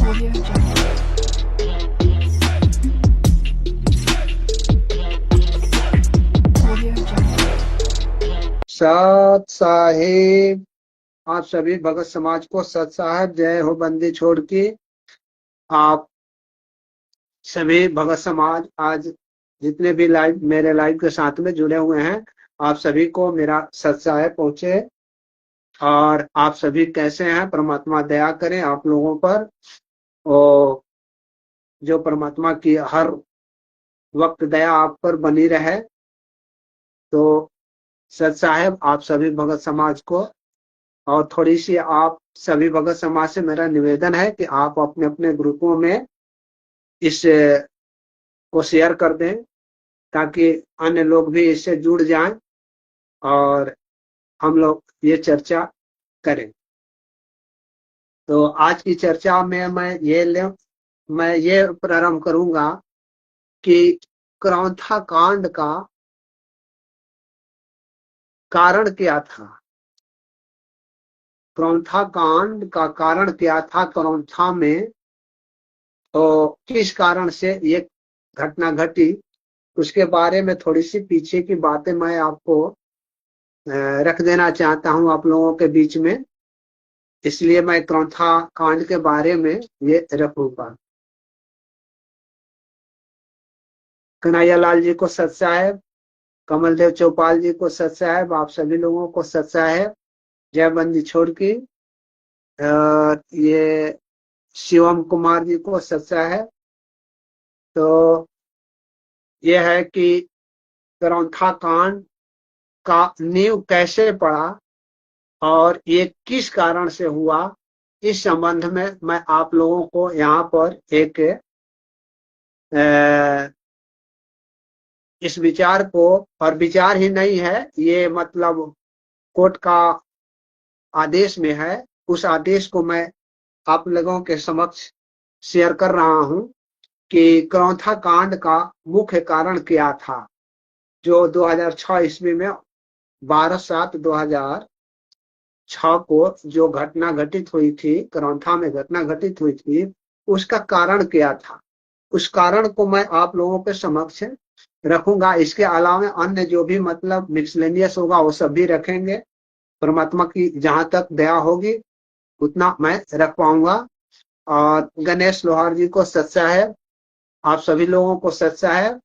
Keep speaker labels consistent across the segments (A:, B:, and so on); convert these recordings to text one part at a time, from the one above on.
A: Audio Jungle. Audio Jungle.
B: सत साहिब। आप सभी भगत समाज को सत साहिब जय हो। बंदी छोड़ के आप सभी भगत समाज आज जितने भी लाइव मेरे लाइव के साथ में जुड़े हुए हैं, आप सभी को मेरा सत साहिब पहुंचे। और आप सभी कैसे हैं? परमात्मा दया करें आप लोगों पर, और जो परमात्मा की हर वक्त दया आप पर बनी रहे। तो सत साहिब आप सभी भगत समाज को, और थोड़ी सी आप सभी भगत समाज से मेरा निवेदन है कि आप अपने अपने ग्रुपों में इस को शेयर कर दें, ताकि अन्य लोग भी इससे जुड़ जाएं और हम लोग ये चर्चा करें। तो आज की चर्चा में मैं ये प्रारंभ करूंगा कि क्रौंथा कांड का कारण क्या था। क्रौंथा कांड का कारण क्या था? क्रौंथा में तो किस कारण से ये घटना घटी, उसके बारे में थोड़ी सी पीछे की बातें मैं आपको रख देना चाहता हूं आप लोगों के बीच में। इसलिए मैं क्रौंथा कांड के बारे में ये रखूंगा। कन्हैया लाल जी को सत साहेब, कमल देव चौपाल जी को सत साहेब, आप सभी लोगों को सत साहेब जय। बंदी छोड़ की ये शिवम कुमार जी को सत साहेब। तो ये है कि क्रौंथा कांड का नींव कैसे पड़ा और ये किस कारण से हुआ, इस संबंध में मैं आप लोगों को यहाँ पर एक इस विचार को, और विचार ही नहीं है ये, मतलब कोर्ट का आदेश में है, उस आदेश को मैं आप लोगों के समक्ष शेयर कर रहा हूं कि क्रौंथा कांड का मुख्य कारण क्या था। जो 2006 ईस्वी में 12/7/2006 को जो घटना घटित हुई थी, क्रौंथा में घटना घटित हुई थी, उसका कारण क्या था, उस कारण को मैं आप लोगों के समक्ष रखूंगा। इसके अलावा अन्य जो भी मतलब मिसलेनियस होगा वो सब भी रखेंगे। परमात्मा की जहां तक दया होगी उतना मैं रख पाऊंगा। और गणेश लोहार जी को सत साहेब, आप सभी लोगों को सत साहेब।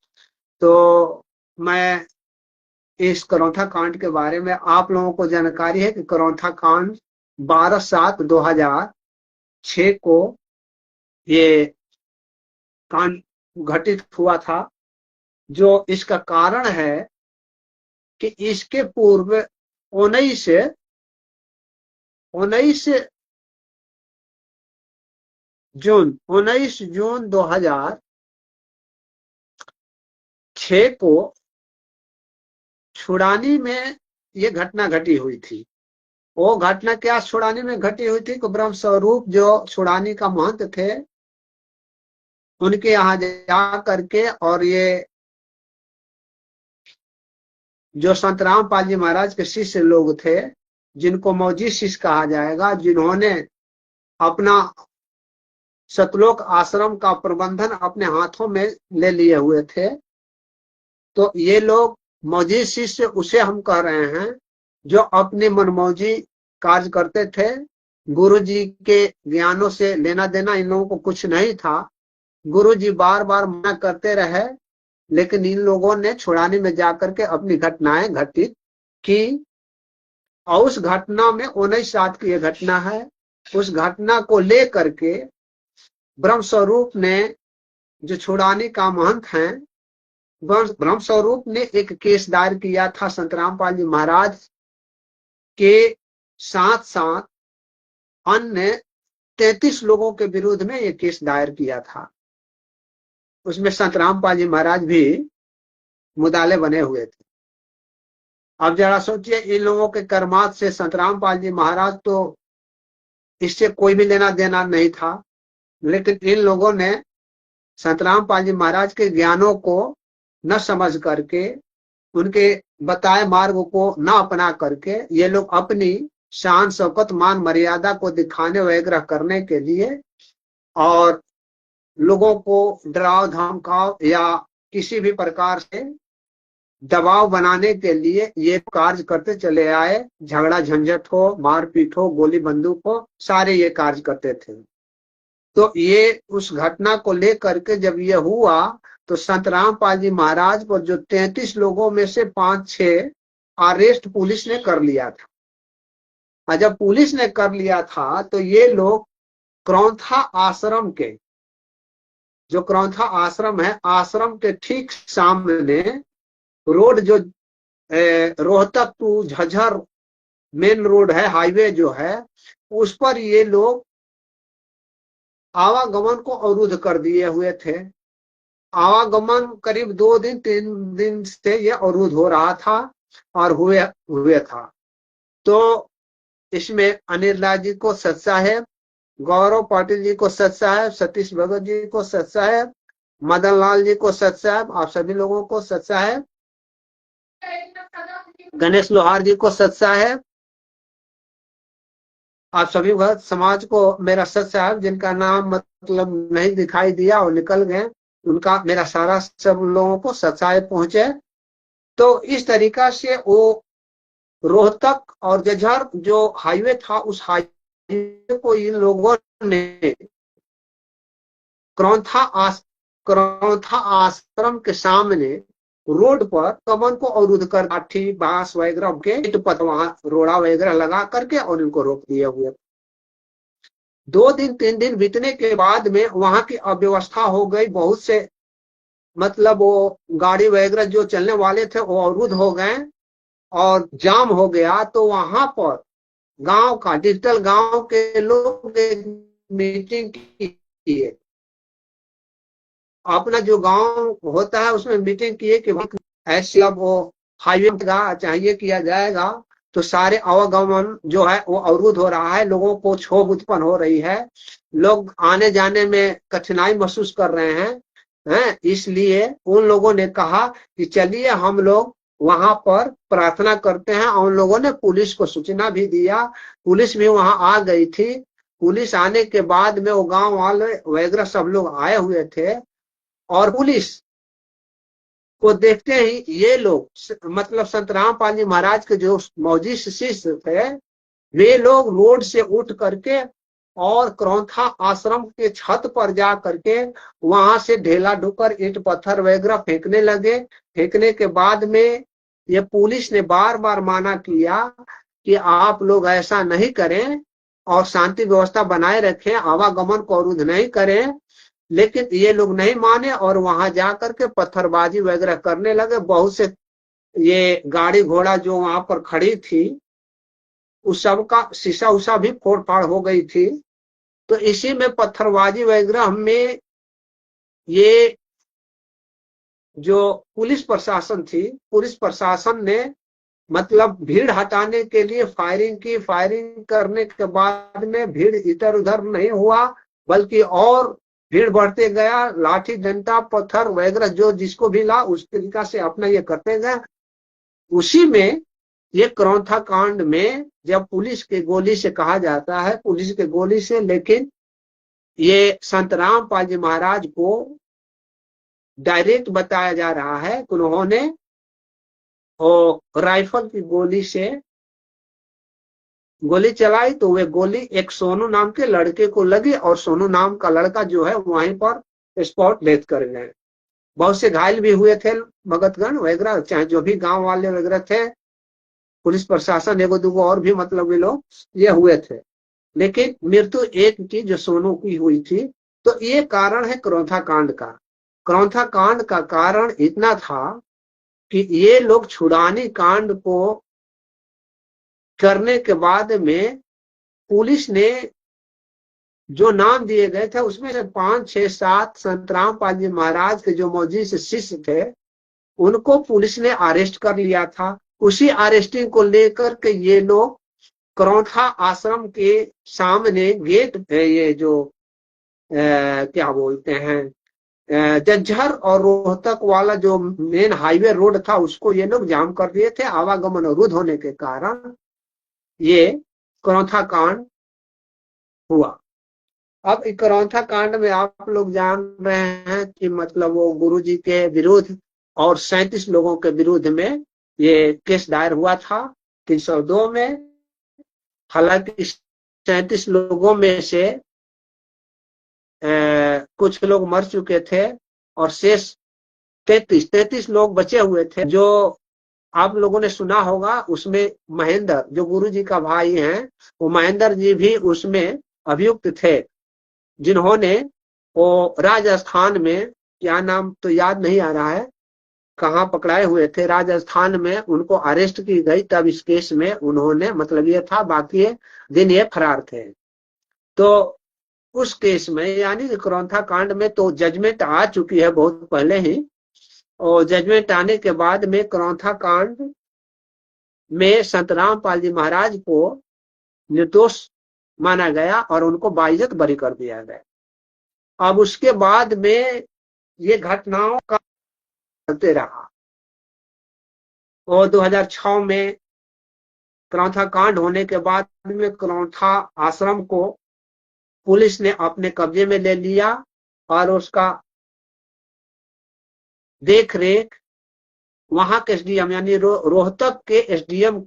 B: तो मैं इस करौंथा कांड के बारे में, आप लोगों को जानकारी है कि करौंथा कांड 12/7/2006 को ये कांड घटित हुआ था। जो इसका कारण है कि इसके पूर्व 19 जून 2006 को छुड़ानी में ये घटना घटी हुई थी। वो घटना क्या छुड़ानी में घटी हुई थी कि ब्रह्म स्वरूप जो छुड़ानी का महंत थे, उनके यहाँ जा करके, और ये जो संत रामपाल जी महाराज के शिष्य लोग थे, जिनको मौजी शिष्य कहा जाएगा, जिन्होंने अपना सतलोक आश्रम का प्रबंधन अपने हाथों में ले लिए हुए थे, तो ये लोग मौजी शिष्य उसे हम कह रहे हैं जो अपनी मनमौजी कार्य करते थे। गुरु जी के ज्ञानों से लेना देना इन लोगों को कुछ नहीं था। गुरु जी बार बार मना करते रहे, लेकिन इन लोगों ने छुड़ाने में जाकर के अपनी घटनाएं घटित की। और उस घटना में 19/7 की यह घटना है। उस घटना को लेकर के ब्रह्म स्वरूप ने, जो छुड़ाने का महंत हैं, ब्रह्म स्वरूप ने एक केस दायर किया था संत रामपाल जी महाराज के साथ साथ अन्य 33 लोगों के विरुद्ध में ये केस दायर किया था। उसमें संत रामपाल जी महाराज भी मुदाले बने हुए थे। अब जरा सोचिए, इन लोगों के कर्मात से संत रामपाल जी महाराज तो इससे कोई भी लेना देना नहीं था, लेकिन इन लोगों ने संत रामपाल जी महाराज के ज्ञानों को न समझ करके, उनके बताए मार्ग को न अपना करके, ये लोग अपनी शान शौकत मान मर्यादा को दिखाने वगैरह करने के लिए और लोगों को डराव धमकाव या किसी भी प्रकार से दबाव बनाने के लिए ये कार्य करते चले आए। झगड़ा झंझट हो, मारपीट हो, गोली बंदूक हो, सारे ये कार्य करते थे। तो ये उस घटना को लेकर के जब ये हुआ तो संत रामपाल जी महाराज को जो 33 लोगों में से 5-6 अरेस्ट पुलिस ने कर लिया था। और जब पुलिस ने कर लिया था तो ये लोग क्रौंथा आश्रम के, जो क्रौंथा आश्रम है, आश्रम के ठीक सामने रोड जो Rohtak to Jhajjar main road है, हाईवे जो है, उस पर ये लोग आवागमन को अवरुद्ध कर दिए हुए थे। आवागमन करीब 2-3 दिन से ये अवरुद्ध हो रहा था और हुए था। तो इसमें अनिल राज जी को सत्ता है, गौरव पाटिल जी को सत्ता है, सतीश भगत जी को सत्ता है, मदन लाल जी को सत्ता है, आप सभी लोगों को सत्ता है, गणेश लोहार जी को सत्ता है, आप सभी भक्त समाज को मेरा सत साहब, जिनका नाम मतलब नहीं दिखाई दिया और निकल गए, उनका मेरा सारा सब लोगों को सत्साय पहुंचे। तो इस तरीका से वो रोहतक और जज्जर जो हाईवे था, उस हाईवे को इन लोगों ने क्रौंथा आश्रम के सामने रोड पर गमन को अवरुद्ध कर लाठी बांस वगैरह के पथ वहां रोड़ा वगैरह लगा करके और इनको रोक दिए हुए। 2-3 दिन बीतने के बाद में वहां की अव्यवस्था हो गई। बहुत से मतलब वो गाड़ी वगैरह जो चलने वाले थे वो अवरुद्ध हो गए और जाम हो गया। तो वहां पर गांव का डिजिटल गांव के लोग मीटिंग किए, अपना जो गांव होता है उसमें मीटिंग किए कि ऐसे अब वो हाईवे का चाहिए किया जाएगा। तो सारे आवागमन जो है वो अवरुद्ध हो रहा है, लोगों को क्षोभ उत्पन्न हो रही है, लोग आने जाने में कठिनाई महसूस कर रहे हैं। इसलिए उन लोगों ने कहा कि चलिए हम लोग वहां पर प्रार्थना करते हैं। और उन लोगों ने पुलिस को सूचना भी दिया, पुलिस भी वहां आ गई थी। पुलिस आने के बाद में वो गांव वाले वगैरह सब लोग आए हुए थे और पुलिस को देखते ही ये लोग मतलब संत रामपाल जी महाराज के जो मौजी शिष्य थे, वे लोग रोड से उठ करके और क्रौंथा आश्रम के छत पर जा करके वहां से ढेला ढुकर ईंट पत्थर वगैरह फेंकने लगे। फेंकने के बाद में ये पुलिस ने बार बार माना किया कि आप लोग ऐसा नहीं करें और शांति व्यवस्था बनाए रखें, आवागमन को अवरुद्ध नहीं करें। लेकिन ये लोग नहीं माने और वहां जाकर के पत्थरबाजी वगैरह करने लगे। बहुत से ये गाड़ी घोड़ा जो वहां पर खड़ी थी उस सब का शीशा उषा भी फोड़ फाड़ हो गई थी। तो इसी में पत्थरबाजी वगैरह में ये जो पुलिस प्रशासन थी, पुलिस प्रशासन ने मतलब भीड़ हटाने के लिए फायरिंग की। फायरिंग करने के बाद में भीड़ इधर उधर नहीं हुआ बल्कि और भीड़ बढ़ते गया। लाठी डंडा पत्थर वगैरह जो जिसको भी ला उस तरीका से अपना ये करते गए। उसी में ये क्रौंथा कांड में जब पुलिस के गोली से कहा जाता है, पुलिस के गोली से, लेकिन ये संत रामपाल जी महाराज को डायरेक्ट बताया जा रहा है कि उन्होंने राइफल की गोली से गोली चलाई तो वे गोली एक सोनू नाम के लड़के को लगी और सोनू नाम का लड़का जो है वहीं पर स्पॉट डेथ कर गए। बहुत से घायल भी हुए थे भगतगण वगैरह, चाहे जो भी गांव वाले वगैरह थे, पुलिस प्रशासन एगो दूगो और भी मतलब ये लोग ये हुए थे। लेकिन मृत्यु एक की जो सोनू की हुई थी। तो ये कारण है क्रौंथा कांड का। क्रौंथा कांड का कारण इतना था कि ये लोग छुड़ानी कांड को करने के बाद में पुलिस ने जो नाम दिए गए थे उसमें से 5, 6, 7 संत रामपाल जी महाराज के जो मौजी से शिष्य थे उनको पुलिस ने अरेस्ट कर लिया था। उसी अरेस्टिंग को लेकर के ये लोग क्रौंथा आश्रम के सामने गेट, ये जो क्या बोलते हैं जज्जर और रोहतक वाला जो मेन हाईवे रोड था उसको ये लोग जाम कर दिए थे। आवागमन अवरुद्ध होने के कारण ये क्रौंथा कांड हुआ। अब इकरौंथा कांड में आप लोग जान रहे हैं कि मतलब वो गुरु जी के विरुद्ध और 37 लोगों के विरुद्ध में ये केस दायर हुआ था 302 में। हालांकि 37 लोगों में से कुछ लोग मर चुके थे और शेष 33 लोग बचे हुए थे। जो आप लोगों ने सुना होगा उसमें महेंद्र जो गुरु जी का भाई है, वो महेंद्र जी भी उसमें अभियुक्त थे, जिन्होंने वो राजस्थान में, क्या नाम तो याद नहीं आ रहा है, कहाँ पकड़ाए हुए थे, राजस्थान में उनको अरेस्ट की गई। तब इस केस में उन्होंने मतलब ये था, बाकी दिन ये फरार थे। तो उस केस में यानी इकरौंथा कांड में तो जजमेंट आ चुकी है बहुत पहले ही, और जजमेंट आने के बाद में इकरौंथा कांड में संत रामपाल जी महाराज को निर्दोष माना गया और उनको बाइज्जत बरी कर दिया गया। अब उसके बाद में ये घटनाओं का चलते रहा और 2006 में करौंथा कांड होने के बाद में करौंथा आश्रम को पुलिस ने अपने कब्जे में ले लिया और उसका देख रेख वहां के एसडीएम यानी रोहतक के एसडीएम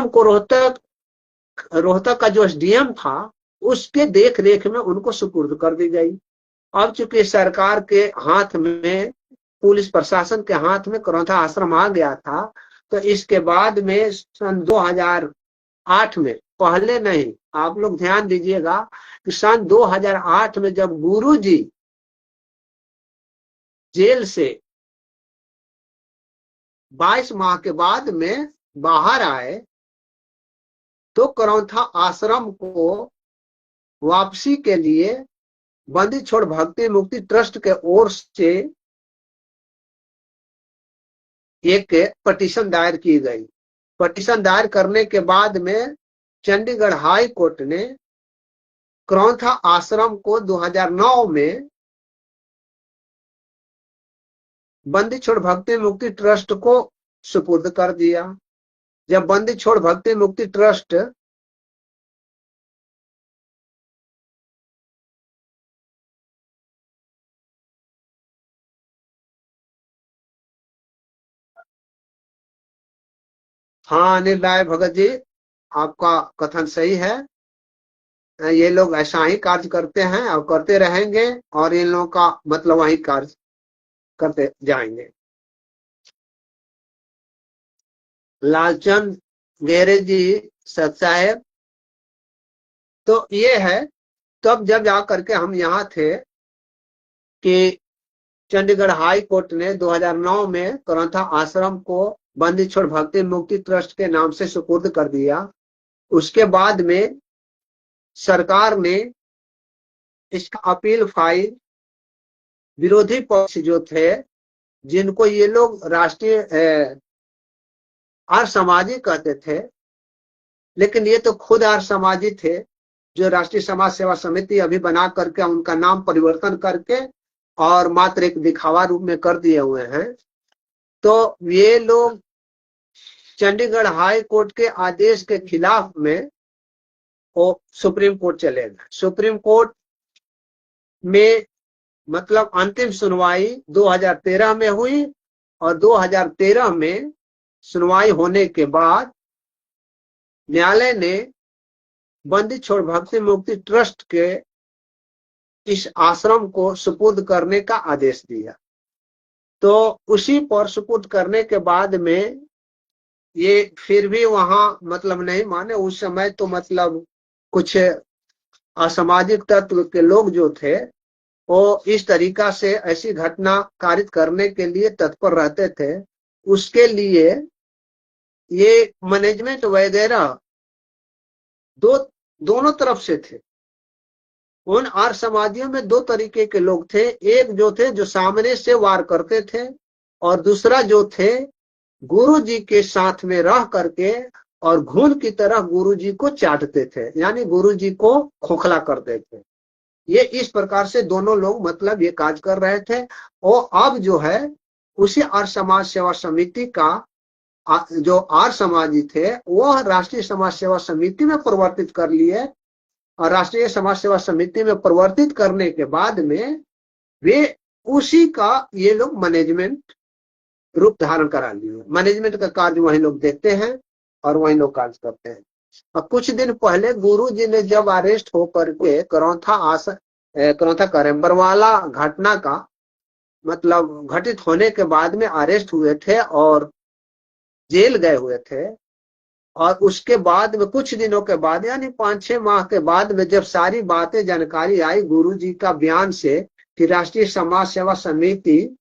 B: को रोहतक का जो एसडीएम था उसके देख रेख में उनको सुपुर्द कर दी गई। अब चूंकि सरकार के हाथ में, पुलिस प्रशासन के हाथ में करौंथा आश्रम आ गया था, तो इसके बाद में सन 2008 में, पहले नहीं, आप लोग ध्यान दीजिएगा कि सन 2008 में जब गुरु जी जेल से 22 माह के बाद में बाहर आए तो करौंथा आश्रम को वापसी के लिए बंदी छोड़ भक्ति मुक्ति ट्रस्ट के ओर से एक पटिशन दायर की गई। पटिशन दायर करने के बाद में चंडीगढ़ हाई कोर्ट ने करौंथा आश्रम को 2009 में बंदी छोड़ भक्ति मुक्ति ट्रस्ट को सुपुर्द कर दिया। जब बंदी छोड़ भक्ति मुक्ति ट्रस्ट हाँ अनिल राय भगत जी, आपका कथन सही है। ये लोग ऐसा ही कार्य करते हैं और करते रहेंगे और इन लोगों का मतलब वही कार्य करते जाएंगे। लालचंद गेरे जी साहब, तो ये है तब जब जा करके हम यहाँ थे कि चंडीगढ़ हाई कोर्ट ने 2009 में करौंथा आश्रम को बंदी छोड़ भक्ति मुक्ति ट्रस्ट के नाम से सुपुर्द कर दिया। उसके बाद में सरकार ने इसका अपील फाइल विरोधी पक्ष जो थे, जिनको ये लोग राष्ट्रीय आर्य समाजी कहते थे, लेकिन ये तो खुद आर्य समाजी थे, जो राष्ट्रीय समाज सेवा समिति अभी बना करके उनका नाम परिवर्तन करके और मात्र एक दिखावा रूप में कर दिए हुए हैं। तो ये लोग चंडीगढ़ हाई कोर्ट के आदेश के खिलाफ में वो सुप्रीम कोर्ट चले गए। सुप्रीम कोर्ट में मतलब अंतिम सुनवाई 2013 में हुई और 2013 में सुनवाई होने के बाद न्यायालय ने बंदी छोड़ भक्ति मुक्ति ट्रस्ट के इस आश्रम को सुपुर्द करने का आदेश दिया। तो उसी पर सुपुर्द करने के बाद में ये फिर भी वहां मतलब नहीं माने। उस समय तो मतलब कुछ असामाजिक तत्व के लोग जो थे वो इस तरीका से ऐसी घटना कारित करने के लिए तत्पर रहते थे। उसके लिए ये मैनेजमेंट वगैरह दोनों तरफ से थे। उन आर्य समाजियों में दो तरीके के लोग थे, एक जो थे जो सामने से वार करते थे और दूसरा जो थे गुरु जी के साथ में रह करके और घून की तरह गुरु जी को चाटते थे, यानी गुरु जी को खोखला करते थे। ये इस प्रकार से दोनों लोग मतलब ये काज कर रहे थे। और अब जो है उसी आर्य समाज सेवा समिति का जो आर्य समाजी थे वह राष्ट्रीय समाज सेवा समिति में परिवर्तित कर लिए और राष्ट्रीय समाज सेवा समिति में परिवर्तित करने के बाद में वे उसी का ये लोग मैनेजमेंट रूप धारण करा लिए। मैनेजमेंट का कार्य वही लोग देखते हैं और वही लोग कार्य करते हैं। और कुछ दिन पहले गुरु जी ने जब अरेस्ट होकर के करौथा करें बरवाला घटना का मतलब घटित होने के बाद में अरेस्ट हुए थे और जेल गए हुए थे, और उसके बाद में कुछ दिनों के बाद यानी 5-6 माह के बाद में जब सारी बातें जानकारी आई गुरु जी का बयान से कि राष्ट्रीय समाज सेवा समिति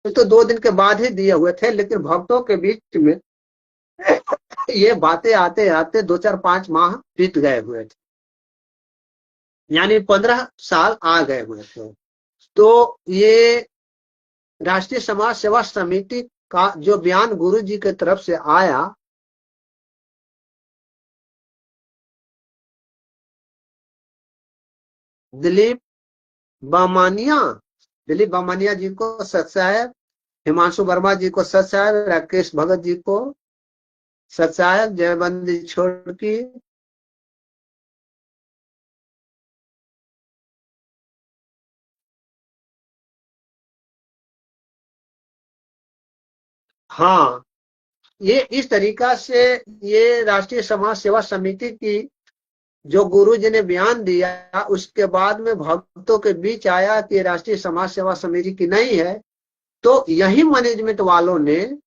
B: तो 2 दिन के बाद ही दिए हुए थे, लेकिन भक्तों के बीच में ये बातें आते आते 2-4-5 माह बीत गए हुए थे, यानी 15 साल आ गए हुए थे। तो ये राष्ट्रीय समाज सेवा समिति का जो बयान गुरु जी की तरफ से आया, दिलीप बामानिया जी को सत्साहब, हिमांशु वर्मा जी को सत्साहब, राकेश भगत जी को सत्साहब, जयबंदी छोड़की, हाँ ये इस तरीका से ये राष्ट्रीय समाज सेवा समिति की जो गुरु जी ने बयान दिया उसके बाद में भक्तों के बीच आया कि राष्ट्रीय समाज सेवा समिति की नहीं है। तो यही मैनेजमेंट वालों ने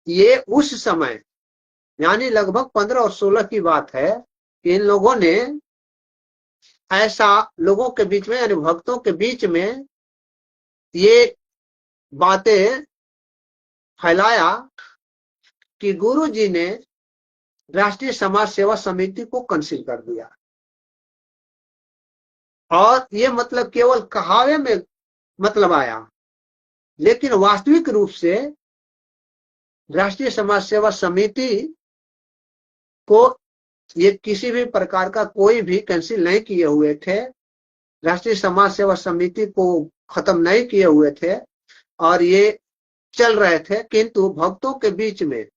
B: ये उस समय यानी लगभग 15 और 16 की बात है कि इन लोगों ने ऐसा लोगों के बीच में यानी भक्तों के बीच में ये बातें फैलाया कि गुरु जी ने राष्ट्रीय समाज सेवा समिति को कैंसिल कर दिया, और ये मतलब केवल कहावे में मतलब आया, लेकिन वास्तविक रूप से राष्ट्रीय समाज सेवा समिति को ये किसी भी प्रकार का कोई भी कैंसिल नहीं किए हुए थे, राष्ट्रीय समाज सेवा समिति को खत्म नहीं किए हुए थे और ये चल रहे थे। किंतु भक्तों के बीच में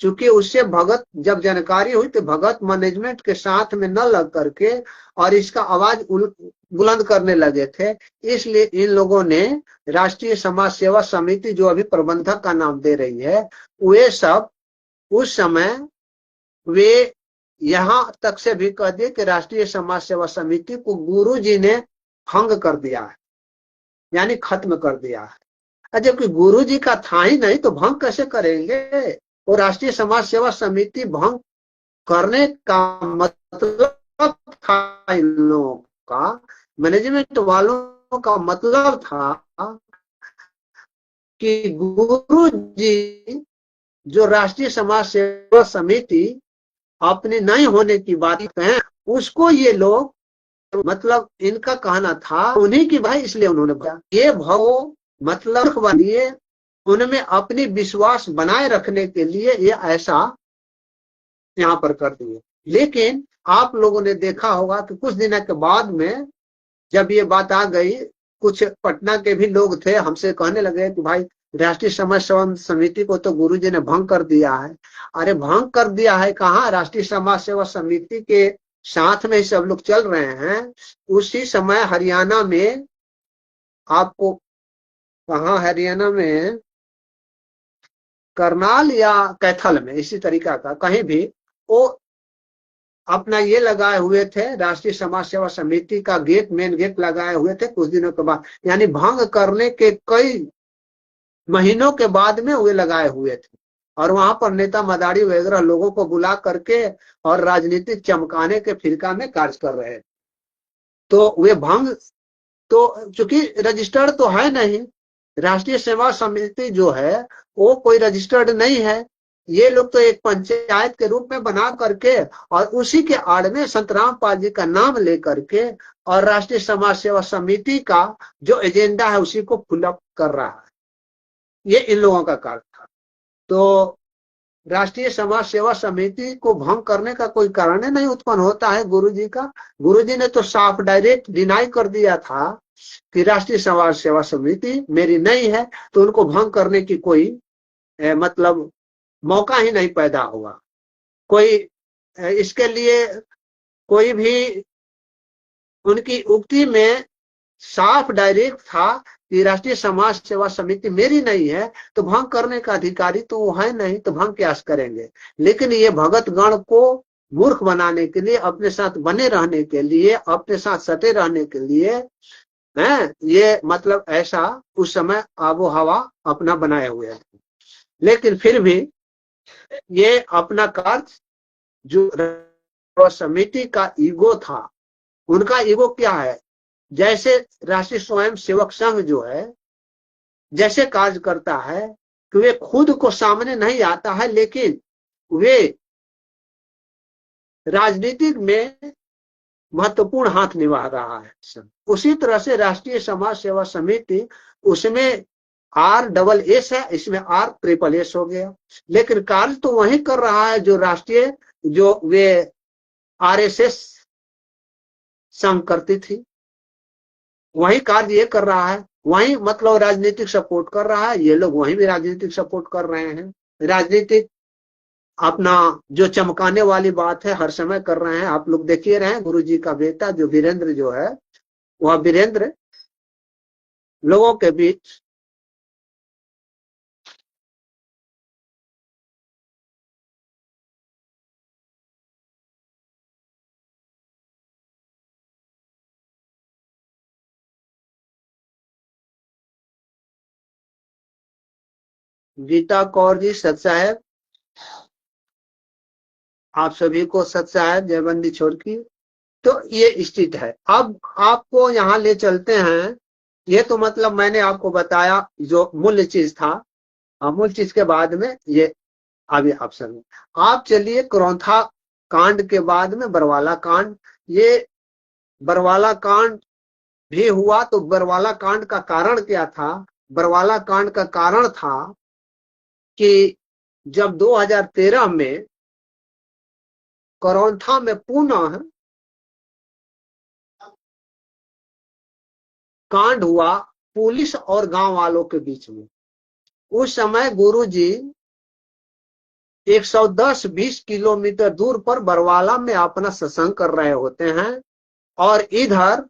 B: चूंकि उससे भगत जब जानकारी हुई तो भगत मैनेजमेंट के साथ में न लग करके और इसका आवाज बुलंद करने लगे थे, इसलिए इन लोगों ने राष्ट्रीय समाज सेवा समिति जो अभी प्रबंधक का नाम दे रही है, वे सब उस समय वे यहां तक से भी कह दिए कि राष्ट्रीय समाज सेवा समिति को गुरु जी ने भंग कर दिया है, यानी खत्म कर दिया है। जबकि गुरु जी का था ही नहीं तो भंग कैसे करेंगे? और राष्ट्रीय समाज सेवा समिति भंग करने का मतलब था इन लोगों का, मैनेजमेंट वालों का मतलब था कि गुरु जी जो राष्ट्रीय समाज सेवा समिति अपने नहीं होने की बात कहें उसको ये लोग मतलब इनका कहना था उन्हीं की भाई, इसलिए उन्होंने बोला ये भाव मतलब बनिए उनमें अपनी विश्वास बनाए रखने के लिए ये ऐसा यहाँ पर कर दिए। लेकिन आप लोगों ने देखा होगा कि कुछ दिनों के बाद में जब ये बात आ गई, कुछ पटना के भी लोग थे हमसे कहने लगे कि भाई राष्ट्रीय समाज सेवा समिति को तो गुरु जी ने भंग कर दिया है। अरे भंग कर दिया है कहाँ? राष्ट्रीय समाज सेवा समिति के साथ में सब लोग चल रहे हैं। उसी समय हरियाणा में आपको कहाँ, हरियाणा में करनाल या कैथल में इसी तरीका का कहीं भी वो अपना ये लगाए हुए थे, राष्ट्रीय समाज सेवा समिति का गेट मेन गेट लगाए हुए थे कुछ दिनों के बाद, यानी भंग करने के कई महीनों के बाद में वे लगाए हुए थे। और वहां पर नेता मदारी वगैरह लोगों को बुला करके और राजनीतिक चमकाने के फिरका में कार्य कर रहे। तो वे भंग तो चूंकि रजिस्टर्ड तो है नहीं, राष्ट्रीय सेवा समिति जो है वो कोई रजिस्टर्ड नहीं है, ये लोग तो एक पंचायत के रूप में बना करके और उसी के आड़ में संत रामपाल जी का नाम लेकर के और राष्ट्रीय समाज सेवा समिति का जो एजेंडा है उसी को फुलअप कर रहा है। ये इन लोगों का कार्य था। तो राष्ट्रीय समाज सेवा समिति को भंग करने का कोई कारण नहीं उत्पन्न होता है गुरु जी का। गुरु जी ने तो साफ डायरेक्ट डिनाई कर दिया था कि राष्ट्रीय समाज सेवा समिति मेरी नहीं है, तो उनको भंग करने की कोई मतलब मौका ही नहीं पैदा हुआ। कोई इसके लिए कोई भी उनकी उक्ति में साफ डायरेक्ट था कि राष्ट्रीय समाज सेवा समिति मेरी नहीं है, तो भंग करने का अधिकारी तो वो है नहीं, तो भंग क्या करेंगे। लेकिन ये भगत गण को मूर्ख बनाने के लिए, अपने साथ बने रहने के लिए, अपने साथ सटे रहने के लिए है, ये मतलब ऐसा उस समय आबो हवा अपना बनाए हुए है। लेकिन फिर भी ये अपना कार्य, जो समिति का ईगो था, उनका ईगो क्या है, जैसे राष्ट्रीय स्वयं सेवक संघ जो है जैसे कार्य करता है कि वे खुद को सामने नहीं आता है, लेकिन वे राजनीतिक में महत्वपूर्ण हाथ निभा रहा है। उसी तरह से राष्ट्रीय समाज सेवा समिति, उसमें RSS है, इसमें RSSS हो गया, लेकिन कार्य तो वही कर रहा है जो राष्ट्रीय, जो वे RSS संघ करती थी, वही कार्य ये कर रहा है। वही मतलब राजनीतिक सपोर्ट कर रहा है, ये लोग वहीं भी राजनीतिक सपोर्ट कर रहे हैं। राजनीतिक अपना जो चमकाने वाली बात है हर समय कर रहे हैं। आप लोग देखिए रहे हैं, गुरु जी का बेटा जो वीरेंद्र जो है, वह वीरेंद्र लोगों के बीच गीता कौर जी, सत साहेब, आप सभी को सत साहेब, जयबंदी छोड़ की। तो ये स्थिति है। अब आपको यहाँ ले चलते हैं। ये तो मतलब मैंने आपको बताया जो मूल चीज था, मूल चीज के बाद में ये अभी ऑप्शन में आप चलिए क्रौंथा कांड के बाद में बरवाला कांड। ये बरवाला कांड भी हुआ, तो बरवाला कांड का कारण क्या था। बरवाला कांड का कारण था कि जब 2013 में करौंथा में पुनः कांड हुआ पुलिस और गांव वालों के बीच में, उस समय गुरुजी 110-20 किलोमीटर दूर पर बरवाला में अपना सत्संग कर रहे होते हैं, और इधर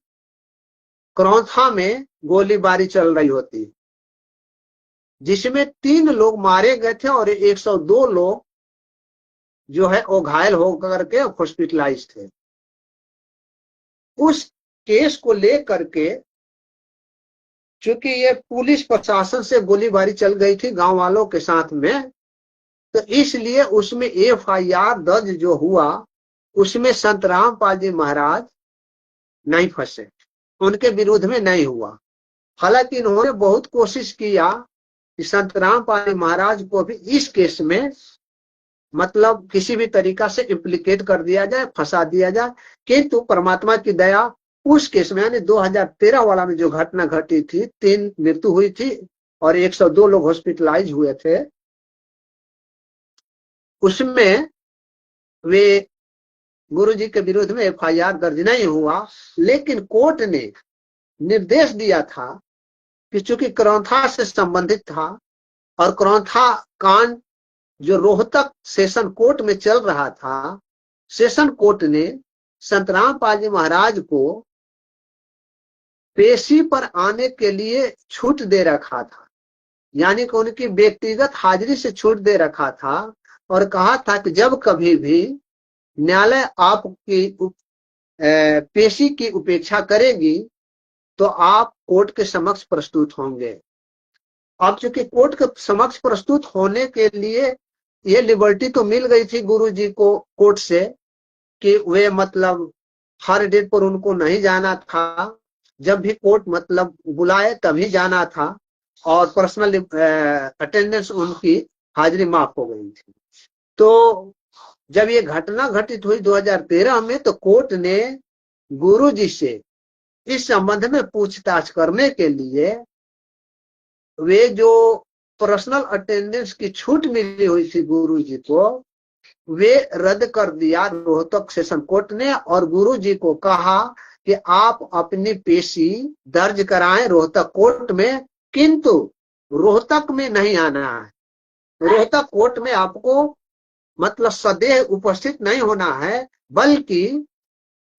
B: करौंथा में गोलीबारी चल रही होती, जिसमें 3 लोग मारे गए थे और 102 लोग जो है वो घायल होकर के हॉस्पिटलाइज थे। उस केस को लेकर के, चूंकि ये पुलिस प्रशासन से गोलीबारी चल गई थी गांव वालों के साथ में, तो इसलिए उसमें FIR दर्ज जो हुआ, उसमें संत रामपाल जी महाराज नहीं फंसे, उनके विरुद्ध में नहीं हुआ। हालांकि इन्होंने बहुत कोशिश किया कि संत रामपाल महाराज को भी इस केस में मतलब किसी भी तरीका से इम्प्लीकेट कर दिया जाए, फंसा दिया जाए, किंतु परमात्मा की दया उस केस में, यानी 2013 वाला में जो घटना घटी थी, 3 मृत्यु हुई थी और 102 लोग हॉस्पिटलाइज हुए थे, उसमें वे गुरु जी के विरुद्ध में FIR दर्ज नहीं हुआ। लेकिन कोर्ट ने निर्देश दिया था कि चूंकि करौंथा से संबंधित था और करौंथा कांड जो रोहतक सेशन कोर्ट में चल रहा था, सेशन कोर्ट ने संत रामपाल जी महाराज को पेशी पर आने के लिए छूट दे रखा था, यानी कि उनकी व्यक्तिगत हाजिरी से छूट दे रखा था, और कहा था कि जब कभी भी न्यायालय आपकी पेशी की उपेक्षा करेगी तो आप कोर्ट के समक्ष प्रस्तुत होंगे। अब चूंकि कोर्ट के समक्ष प्रस्तुत होने के लिए ये लिबर्टी तो मिल गई थी गुरु जी को कोर्ट से कि वे मतलब हर डेट पर उनको नहीं जाना था, जब भी कोर्ट मतलब बुलाए तभी जाना था, और पर्सनल अटेंडेंस उनकी हाजिरी माफ हो गई थी। तो जब ये घटना घटित हुई 2013 में, तो कोर्ट ने गुरु जी से इस संबंध में पूछताछ करने के लिए वे जो पर्सनल अटेंडेंस की छूट मिली हुई थी गुरु जी को, वे रद्द कर दिया रोहतक सेशन कोर्ट ने, और गुरु जी को कहा कि आप अपनी पेशी दर्ज कराएं रोहतक कोर्ट में, किंतु रोहतक में नहीं आना है। रोहतक कोर्ट में आपको मतलब सदैव उपस्थित नहीं होना है, बल्कि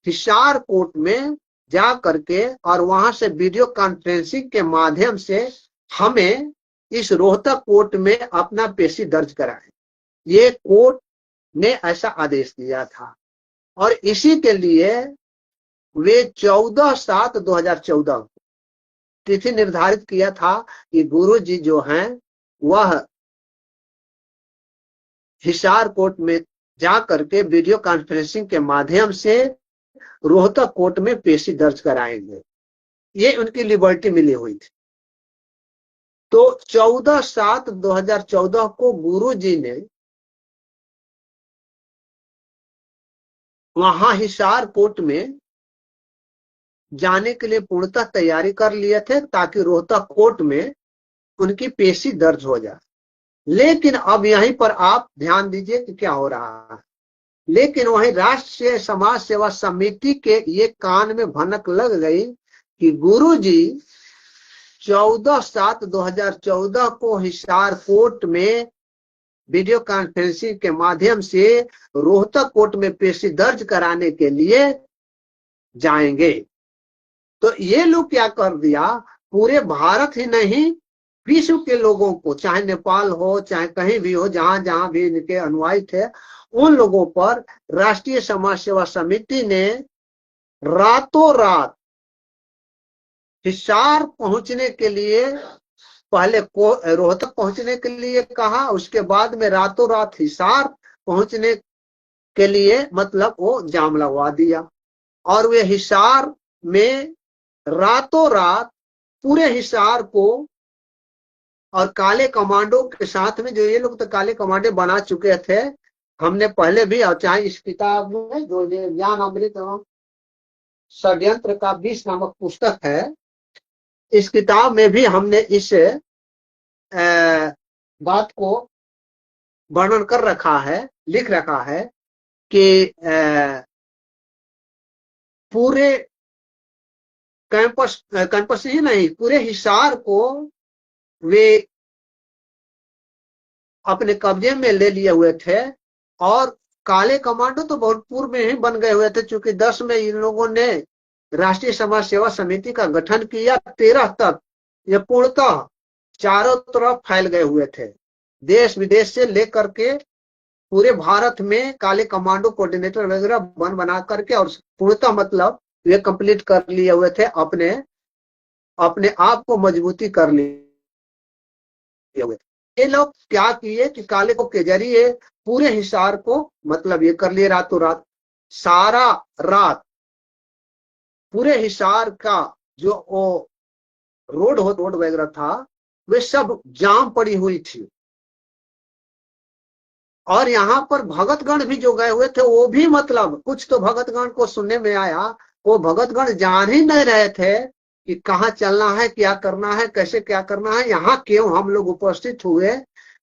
B: हिसार कोर्ट में जा करके और वहां से वीडियो कॉन्फ्रेंसिंग के माध्यम से हमें इस रोहतक कोर्ट में अपना पेशी दर्ज कराए। ये कोर्ट ने ऐसा आदेश दिया था और इसी के लिए वे 14/7/2014 तिथि निर्धारित किया था कि गुरु जी जो हैं वह हिसार कोर्ट में जा करके वीडियो कॉन्फ्रेंसिंग के माध्यम से रोहतक कोर्ट में पेशी दर्ज कराएंगे। ये उनकी लिबर्टी मिली हुई थी। तो 14/7/2014 को गुरु जी ने वहां हिसार कोर्ट में जाने के लिए पूर्णतः तैयारी कर लिए थे ताकि रोहतक कोर्ट में उनकी पेशी दर्ज हो जाए। लेकिन अब यहीं पर आप ध्यान दीजिए कि क्या हो रहा है। लेकिन वहीं राष्ट्रीय समाज सेवा समिति के ये कान में भनक लग गई कि गुरु जी 14/7/2014 को हिसार कोर्ट में वीडियो कॉन्फ्रेंसिंग के माध्यम से रोहतक कोर्ट में पेशी दर्ज कराने के लिए जाएंगे। तो ये लोग क्या कर दिया, पूरे भारत ही नहीं विश्व के लोगों को, चाहे नेपाल हो चाहे कहीं भी हो, जहां जहां भी इनके अनुयायी थे, उन लोगों पर राष्ट्रीय समाज सेवा समिति ने रातों रात हिसार पहुंचने के लिए, पहले को रोहतक पहुंचने के लिए कहा, उसके बाद में रातों रात हिसार पहुंचने के लिए मतलब वो जाम लगवा दिया। और वे हिसार में रातों रात पूरे हिसार को, और काले कमांडो के साथ में, जो ये लोग तो काले कमांडो बना चुके थे, हमने पहले भी, और चाहे इस किताब में जो ज्ञान अमृत एवं षड्यंत्र का 20 नामक पुस्तक है, इस किताब में भी हमने इस बात को वर्णन कर रखा है, लिख रखा है कि पूरे कैंपस ही नहीं, पूरे हिसार को वे अपने कब्जे में ले लिए हुए थे। और काले कमांडो तो बहुत पूर्व में ही बन गए हुए थे, क्योंकि 10 में इन लोगों ने राष्ट्रीय समाज सेवा समिति का गठन किया। 13 तक ये पूर्णतः चारों तरफ फैल गए हुए थे, देश विदेश से लेकर के पूरे भारत में काले कमांडो कोऑर्डिनेटर वगैरह बना करके, और पूर्णतः मतलब ये कंप्लीट कर लिए हुए थे, अपने आप को मजबूती कर लिए हुए थे। ये लोग क्या किए कि काले को के जरिए पूरे हिसार को मतलब ये कर लिए रातों रात। सारा रात पूरे हिसार का जो वो रोड वगैरह था, वे सब जाम पड़ी हुई थी। और यहाँ पर भगतगण भी जो गए हुए थे, वो भी मतलब कुछ तो भगतगण को सुनने में आया, वो भगतगण जान ही नहीं रहे थे कि कहाँ चलना है, क्या करना है, कैसे क्या करना है, यहाँ क्यों हम लोग उपस्थित हुए।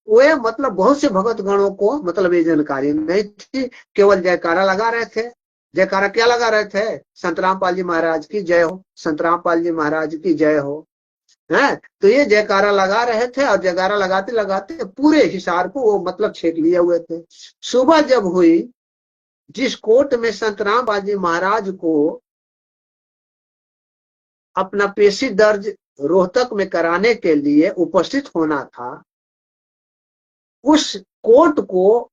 B: वे मतलब बहुत से भगतगणों को मतलब ये जानकारी नहीं थी, केवल जयकारा लगा रहे थे। जयकारा क्या लगा रहे थे? संत रामपाल जी महाराज की जय हो, संत रामपाल जी महाराज की जय हो, है। तो ये जयकारा लगा रहे थे, और जयकारा लगाते लगाते पूरे हिसार को वो मतलब छेक लिए हुए थे। सुबह जब हुई, जिस कोर्ट में संत रामपाल जी महाराज को अपना पेशी दर्ज रोहतक में कराने के लिए उपस्थित होना था, उस कोर्ट को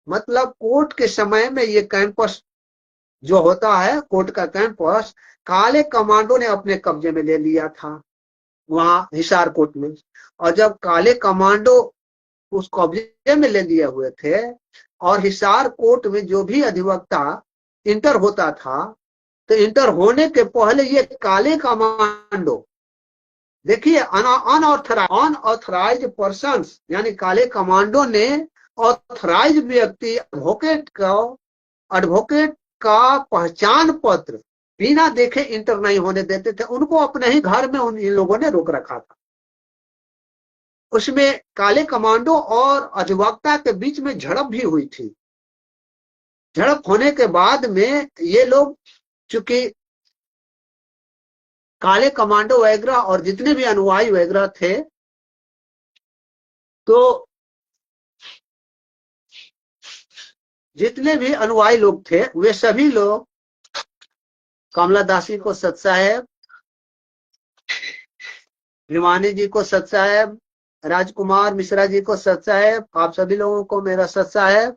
B: मतलब कोर्ट के समय में ये कैंपस जो होता है, कोर्ट का कैंपस, काले कमांडो ने अपने कब्जे में ले लिया था वहां हिसार कोर्ट में। और जब काले कमांडो उस कब्जे में ले लिए हुए थे, और हिसार कोर्ट में जो भी अधिवक्ता इंटर होता था, तो इंटर होने के पहले ये काले कमांडो, देखिए, अनऑथराइज्ड पर्सन, यानी काले कमांडो ने ऑथराइज व्यक्ति एडवोकेट का पहचान पत्र बिना देखे इंटर नहीं होने देते थे। उनको अपने ही घर में इन लोगों ने रोक रखा था। उसमें काले कमांडो और अधिवक्ता के बीच में झड़प भी हुई थी। झड़प होने के बाद में ये लोग, चूंकि काले कमांडो वगैरह और जितने भी अनुयायी वगैरह थे, तो जितने भी अनुयायी लोग थे, वे सभी लोग कमला दासी को सत साहेब, भिवानी जी को सत साहेब, राजकुमार मिश्रा जी को सत साहेब, आप सभी लोगों को मेरा सत साहेब।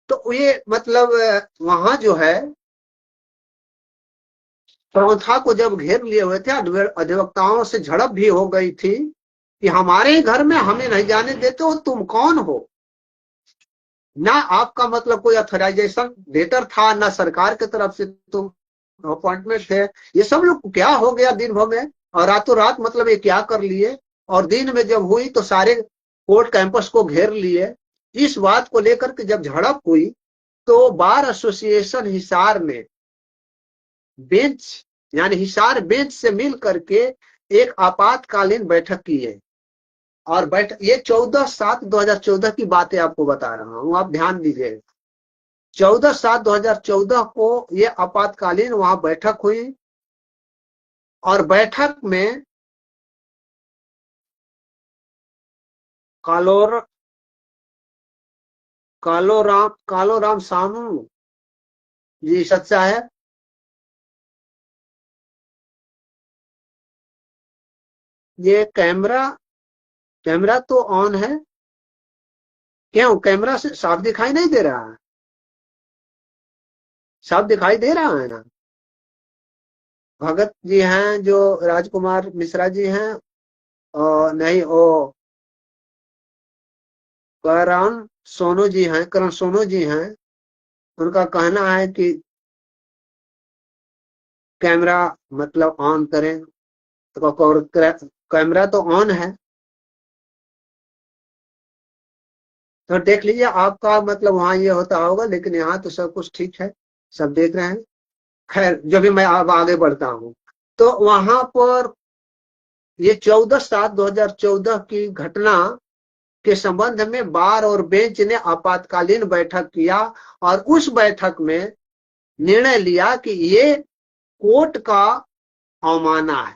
B: तो ये मतलब वहां जो है प्रवंथा को जब घेर लिए हुए थे, अधिवक्ताओं से झड़प भी हो गई थी कि हमारे ही घर में हमें नहीं जाने देते हो, तुम कौन हो? ना आपका मतलब कोई अथोराइजेशन लेटर था, ना सरकार की तरफ से तुम अपॉइंटमेंट थे। ये सब लोग क्या हो गया दिन भर में, और रातों रात मतलब ये क्या कर लिए। और दिन में जब हुई तो सारे कोर्ट कैंपस को घेर लिए। इस बात को लेकर के जब झड़प हुई तो बार एसोसिएशन हिसार में बेंच यानी हिसार बेंच से मिल करके एक आपातकालीन बैठक की है। और बैठक ये 14/7/2014 की बातें आपको बता रहा हूं, आप ध्यान दीजिए। 14/7/2014 को ये आपातकालीन वहां बैठक हुई। और बैठक में कालोर कालोराम सानू जी सच्चा है। ये कैमरा तो ऑन है। क्यों कैमरा से साफ दिखाई नहीं दे रहा है? साफ दिखाई दे रहा है ना? भगत जी हैं, जो राजकुमार मिश्रा जी हैं, और नहीं वो करण सोनू जी हैं। उनका कहना है कि कैमरा मतलब ऑन करें, तो कैमरा तो ऑन है। तो देख लीजिए, आपका मतलब वहां ये होता होगा, लेकिन यहाँ तो सब कुछ ठीक है, सब देख रहे हैं। खैर, जो भी मैं अब आगे बढ़ता हूँ, तो वहां पर ये 14/7/2014 की घटना के संबंध में बार और बेंच ने आपातकालीन बैठक किया। और उस बैठक में निर्णय लिया कि ये कोर्ट का अवमानना है,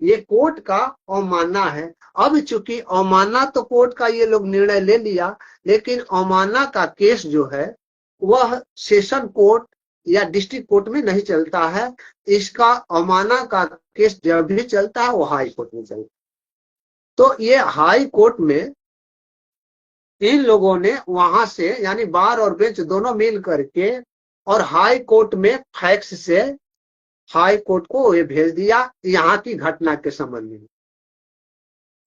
B: ये कोर्ट का अवमानना है। अब चूंकि अवमानना तो कोर्ट का ये लोग निर्णय ले लिया, लेकिन अवमानना का केस जो है वह सेशन कोर्ट या डिस्ट्रिक्ट कोर्ट में नहीं चलता है। इसका अवमानना का केस जब भी चलता है वो हाई कोर्ट में चलता है। तो ये हाई कोर्ट में इन लोगों ने वहां से यानी बार और बेंच दोनों मिल करके और हाई कोर्ट में फैक्स से हाई कोर्ट को ये भेज दिया यहाँ की घटना के संबंध में।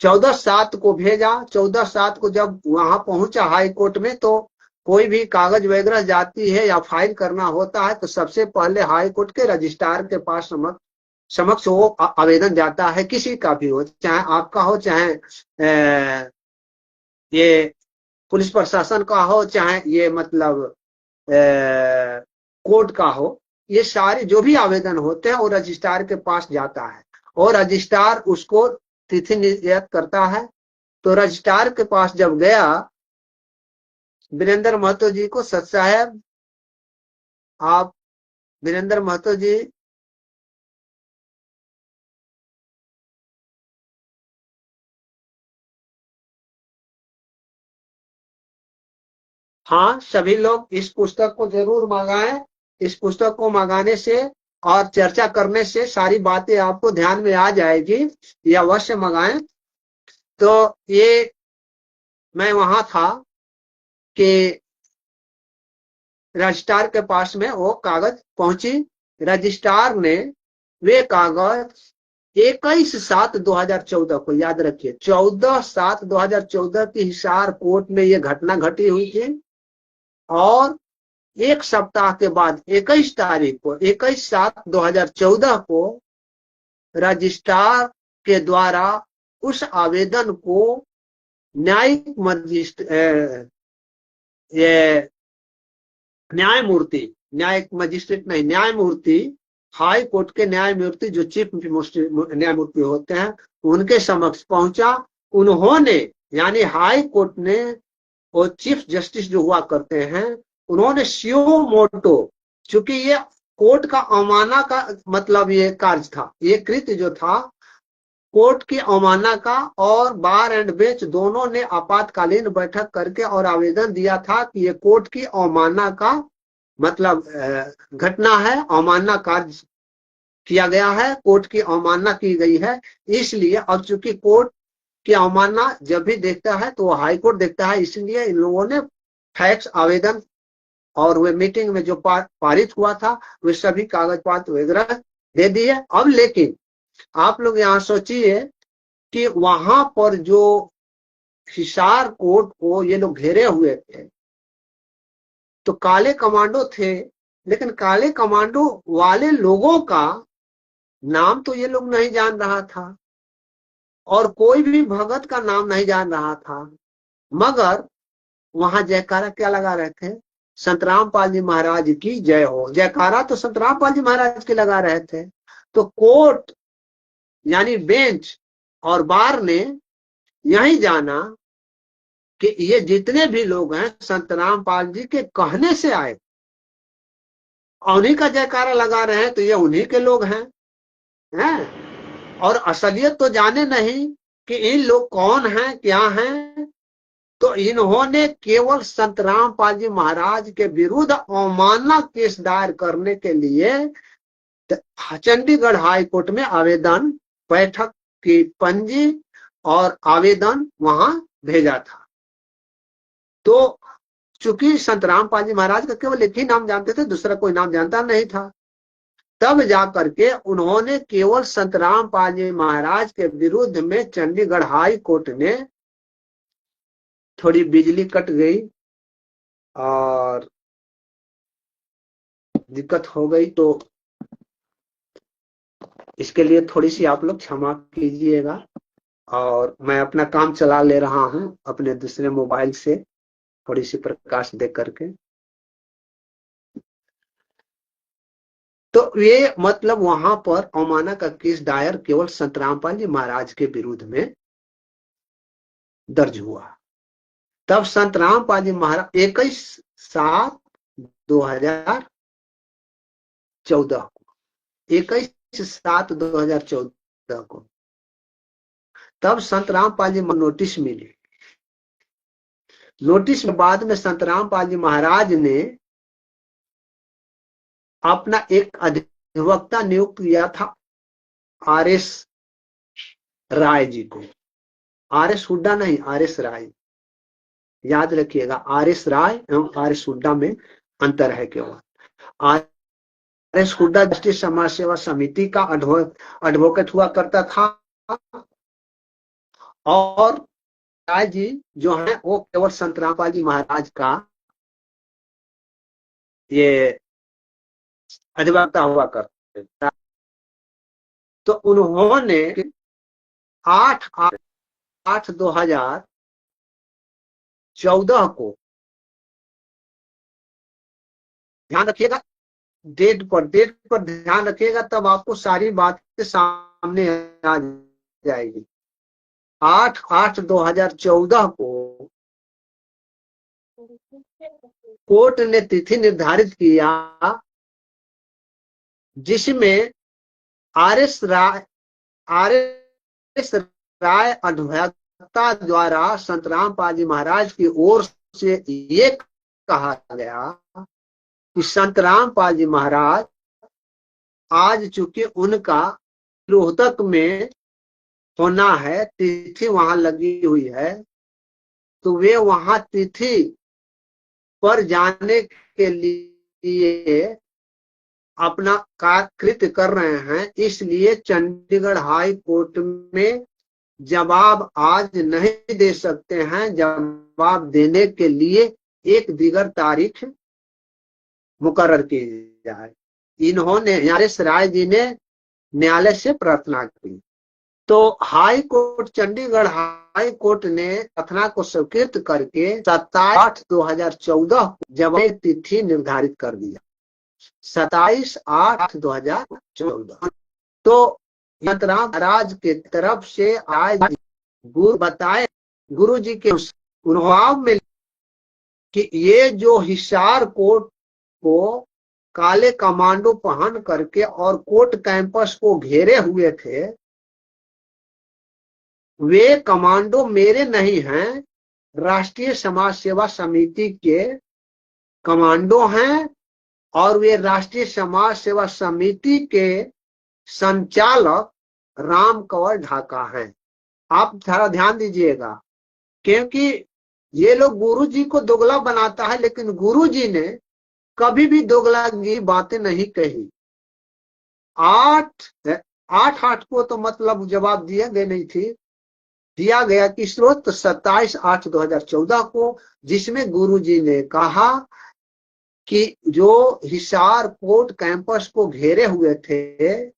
B: 14/7 को भेजा। 14/7 को जब वहां पहुंचा हाई कोर्ट में, तो कोई भी कागज वगैरह जाती है या फाइल करना होता है तो सबसे पहले हाई कोर्ट के रजिस्ट्रार के पास समक्ष वो आवेदन जाता है, किसी का भी हो, चाहे आपका हो, चाहे ये पुलिस प्रशासन का हो, चाहे ये मतलब कोर्ट का हो। ये सारे जो भी आवेदन होते हैं वो रजिस्ट्रार के पास जाता है और रजिस्ट्रार उसको तिथि नियत करता है। तो रजिस्ट्रार के पास जब गया, वीरेंद्र महतो जी को सत साहेब, आप वीरेंद्र महतो जी, हाँ सभी लोग इस पुस्तक को जरूर मंगाएं। इस पुस्तक को मंगाने से और चर्चा करने से सारी बातें आपको ध्यान में आ जाएगी, ये अवश्य मंगाएं। तो ये मैं वहां था कि रजिस्ट्रार के पास में वो कागज पहुंची। रजिस्ट्रार ने वे कागज 21/7/2014 को, याद रखिए 14/7/2014 की हिसार कोर्ट में ये घटना घटी हुई थी। और एक सप्ताह के बाद 21 तारीख को 21/7/2014 को रजिस्ट्रार के द्वारा उस आवेदन को न्यायिक न्यायिक मजिस्ट्रेट नहीं, न्यायमूर्ति, हाई कोर्ट के न्यायमूर्ति जो चीफ न्यायमूर्ति होते हैं उनके समक्ष पहुंचा। उन्होंने यानी हाई कोर्ट ने, वो चीफ जस्टिस जो हुआ करते हैं, उन्होंने सियो मोटो, चूंकि ये कोर्ट का अवमानना का मतलब ये कार्य था, ये कृत्य जो था कोर्ट की अवमानना का और बार एंड बेंच दोनों ने आपातकालीन बैठक करके और आवेदन दिया था कि ये कोर्ट की अवमानना का मतलब घटना है, अवमानना कार्य किया गया है, कोर्ट की अवमानना की गई है। इसलिए अब चूंकि कोर्ट की अवमानना जब भी देखता है तो वो हाई कोर्ट देखता है, इसलिए इन लोगों ने फैक्स आवेदन और वे मीटिंग में जो पारित हुआ था वे सभी कागज पत्र वगैरह दे दिए। अब लेकिन आप लोग यहाँ सोचिए कि वहां पर जो हिसार कोर्ट को ये लोग घेरे हुए थे तो काले कमांडो थे, लेकिन काले कमांडो वाले लोगों का नाम तो ये लोग नहीं जान रहा था और कोई भी भगत का नाम नहीं जान रहा था, मगर वहां जयकारा क्या लगा रहे थे, संतराम पाल जी महाराज की जय हो। जयकारा तो संतराम पाल जी महाराज के लगा रहे थे। तो कोर्ट यानी बेंच और बार ने यही जाना कि ये जितने भी लोग हैं संतराम पाल जी के कहने से आए, उन्हीं का जयकारा लगा रहे हैं तो ये उन्हीं के लोग हैं और असलियत तो जाने नहीं कि इन लोग कौन हैं क्या हैं। तो इन्होंने केवल संतराम पाल जी महाराज के विरुद्ध अवमानना केस दायर करने के लिए चंडीगढ़ हाई कोर्ट में आवेदन, बैठक की पंजी और आवेदन वहां भेजा था। तो चूंकि संतराम पाल जी महाराज का केवल एक ही नाम जानते थे, दूसरा कोई नाम जानता नहीं था, तब जाकर के उन्होंने केवल संतराम पाल जी महाराज के विरुद्ध में चंडीगढ़ हाई कोर्ट ने, थोड़ी बिजली कट गई और दिक्कत हो गई तो इसके लिए थोड़ी सी आप लोग क्षमा कीजिएगा और मैं अपना काम चला ले रहा हूं अपने दूसरे मोबाइल से थोड़ी सी प्रकाश दे करके। तो ये मतलब वहां पर अवमानना का केस दायर केवल संतराम पाल जी महाराज के विरुद्ध में दर्ज हुआ। तब संतराम पाल जी महाराज 21/7/2014 को 21/7/2014 को तब संतराम पाल जी नोटिस मिली। नोटिस के बाद में संतराम पाल जी महाराज ने अपना एक अधिवक्ता नियुक्त किया था आर.एस. राय जी को। आर.एस. हुड्डा नहीं, आर.एस. राय, याद रखिएगा, आर.एस. राय एवं आर.एस. हुड्डा में अंतर है केवल। आर.एस. हुड्डा जस्टिस समाज सेवा समिति का एडवोकेट हुआ करता था और राय जी जो है वो केवल संतराम पाल जी महाराज का ये अधिवक्ता हुआ करते थे। तो उन्होंने 8/8/2014 को, ध्यान रखिएगा डेट पर ध्यान रखिएगा, तब आपको सारी बातें सामने आ जाएगी। 8/8/2014 को कोर्ट ने तिथि निर्धारित किया जिसमें आर.एस. राय अधिवक्ता द्वारा संतराम पाल जी महाराज की ओर से ये कहा गया कि संतराम पाल जी महाराज आज चूंकि उनका रोहतक में होना है, तिथि वहां लगी हुई है, तो वे वहां तिथि पर जाने के लिए अपना कार्य कर रहे हैं। इसलिए चंडीगढ़ हाई कोर्ट में जवाब आज नहीं दे सकते हैं। जवाब देने के लिए एक दीगर तारीख मुकर्रर की जाए। इन्होंने आर.एस. राय जी ने न्यायालय से प्रार्थना की तो high court, Chandigarh high court ने प्रार्थना को स्वीकृत करके 27/8/2014 को जवाब तिथि निर्धारित कर दिया। 27/8/2014 तो संतराम महाराज के तरफ से आज गुरु जी के अनुभाव में कि ये जो हिसार कोर्ट को काले कमांडो पहन करके और कोर्ट कैंपस को घेरे हुए थे, वे कमांडो मेरे नहीं हैं, राष्ट्रीय समाज सेवा समिति के कमांडो हैं और वे राष्ट्रीय समाज सेवा समिति के संचालक राम कंवर ढाका हैं। आप थोड़ा ध्यान दीजिएगा, क्योंकि ये लोग गुरु जी को दोगला बनाता है, लेकिन गुरु जी ने कभी भी दोगलागी बातें नहीं कही। आठ को तो मतलब जवाब दिया गया नहीं थी, दिया गया कि स्रोत 27/8/2014 को, जिसमें गुरु जी ने कहा कि जो हिसार कोर्ट कैंपस को घेरे हुए थे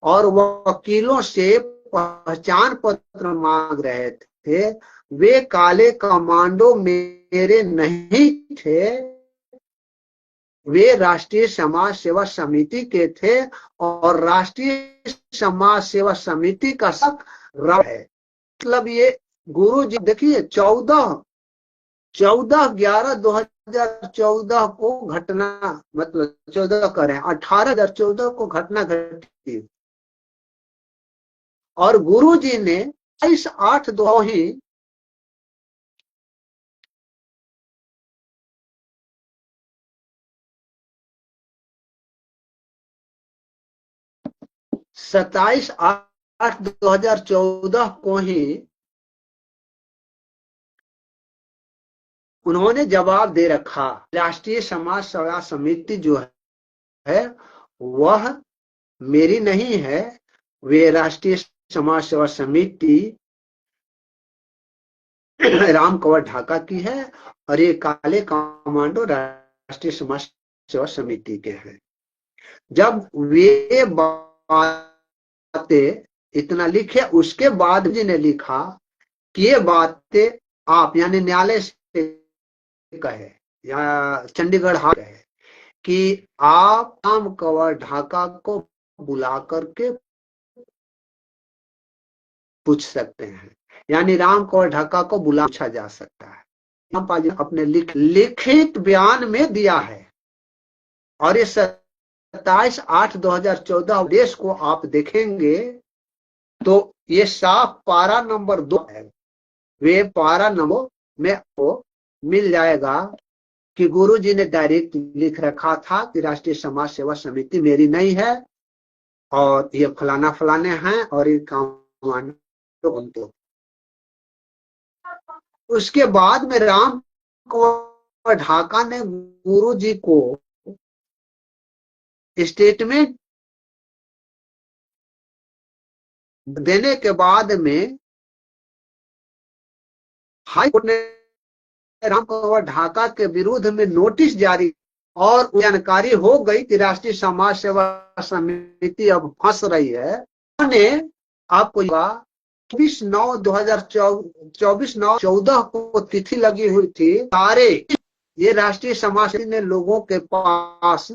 B: और वकीलों से पहचान पत्र मांग रहे थे, वे काले कमांडो मेरे नहीं थे, वे राष्ट्रीय समाज सेवा समिति के थे और राष्ट्रीय समाज सेवा समिति का शक है। मतलब ये गुरु जी देखिए 14/11/2014 को घटना, मतलब 14 करें 18/14 को घटना घटी और गुरु जी ने 22/8 ही 27/8/2014 को ही उन्होंने जवाब दे रखा। राष्ट्रीय समाज सेवा समिति जो है वह मेरी नहीं है, वे राष्ट्रीय समाज सेवा समिति राम कंवर ढाका की है और ये काले कमांडो राष्ट्रीय समाज सेवा समिति के हैं। जब वे बातें इतना लिखे, उसके बाद जी ने लिखा कि ये बातें आप यानी न्यायालय से कहे या चंडीगढ़ हाई कहे कि आप राम कंवर ढाका को बुला करके पूछ सकते हैं, यानी राम कंवर ढाका को बुला पूछा जा सकता है। रामपाल जी ने अपने लिखित बयान में दिया है और ये 27/8/2014 देश को आप देखेंगे तो ये साफ पारा नंबर 2 है। वे पारा नंबर में आपको मिल जाएगा कि गुरु जी ने डायरेक्ट लिख रखा था कि राष्ट्रीय समाज सेवा समिति मेरी नहीं है और ये फलाना फलाने हैं और ये कमांडो उनको। उसके बाद में राम कंवर ढाका ने गुरु जी को स्टेटमेंट देने के बाद में हाई कोर्ट ने राम कंवर ढाका के विरुद्ध में नोटिस जारी और जानकारी हो गई कि राष्ट्रीय समाज सेवा समिति अब फंस रही है। उन्होंने आपको 24/9/2014 को तिथि लगी हुई थी, सारे ये राष्ट्रीय समाज समिति ने लोगों के पास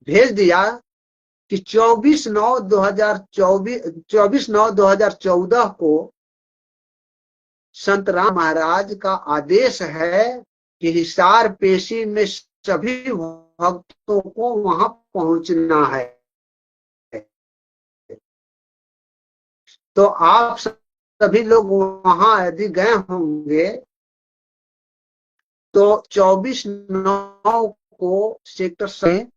B: भेज दिया कि 24/9/2014 को संत राम महाराज का आदेश है कि हिसार पेशी में सभी भक्तों को वहां पहुंचना है। तो आप सभी लोग वहां यदि गए होंगे तो 24/9 को सेक्टर से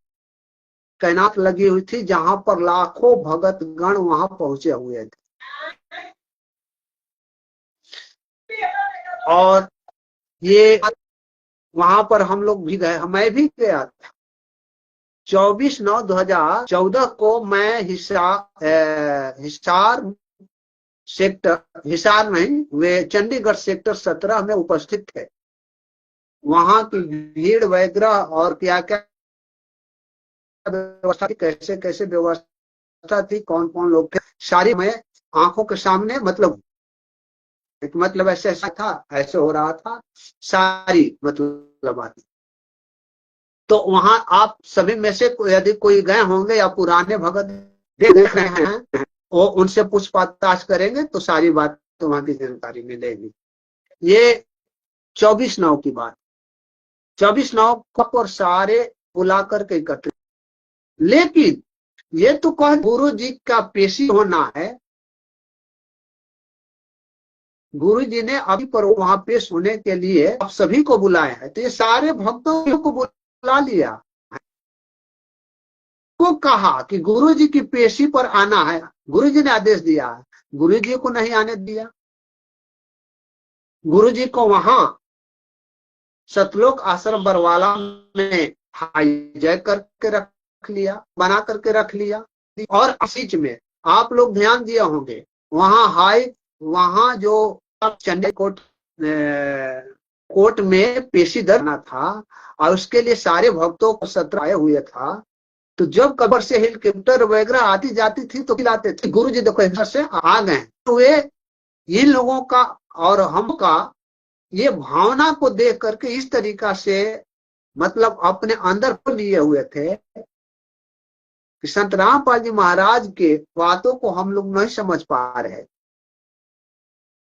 B: तैनात लगी हुई थी, जहां पर लाखों भगत गण वहां पहुंचे हुए थे और ये वहां पर हम लोग भी गए, मैं भी गया था। 24/9/2014 को मैं हिसार सेक्टर, हिसार नहीं, वे चंडीगढ़ सेक्टर 17 में उपस्थित थे। वहां की भीड़ वगैरह और क्या क्या व्यवस्था थी, कैसे कैसे व्यवस्था थी, कौन कौन लोग थे, सारी मैं आंखों के सामने, मतलब ऐसे ऐसा था, ऐसे हो रहा था, सारी मतलब बात। तो वहां आप सभी में से यदि कोई गए होंगे या पुराने भगत देख रहे हैं, वो उनसे पूछ पाछ करेंगे तो सारी बात तो वहां की जानकारी मिलेगी। ये 24/9 की बात, 24/9 पर सारे बुला करके इकट्ठे। लेकिन ये तो कह गुरु जी का पेशी होना है, गुरु जी ने अभी पर वहां पेश होने के लिए आप सभी को बुलाया है। तो ये सारे भक्तों को बुला लिया, को कहा कि गुरु जी की पेशी पर आना है। गुरु जी ने आदेश दिया है, गुरु जी को नहीं आने दिया। गुरु जी को वहां सतलोक आश्रम बरवाला में हाईजैक करके रख लिया, बना करके रख लिया। और बीच में आप लोग ध्यान दिए होंगे, वहां जो चेन्नई कोर्ट में पेशी दर्ज था और उसके लिए सारे भक्तों को सत्र आए हुए था। तो जब कबर से हेलीकॉप्टर वगैरह आती जाती थी तो खिलाते थे, गुरु जी देखो इधर से आ गए। तो वे इन लोगों का और हम का ये भावना को देख करके इस तरीका से मतलब अपने अंदर को लिए हुए थे कि संत रामपाल जी महाराज के बातों को हम लोग नहीं समझ पा रहे।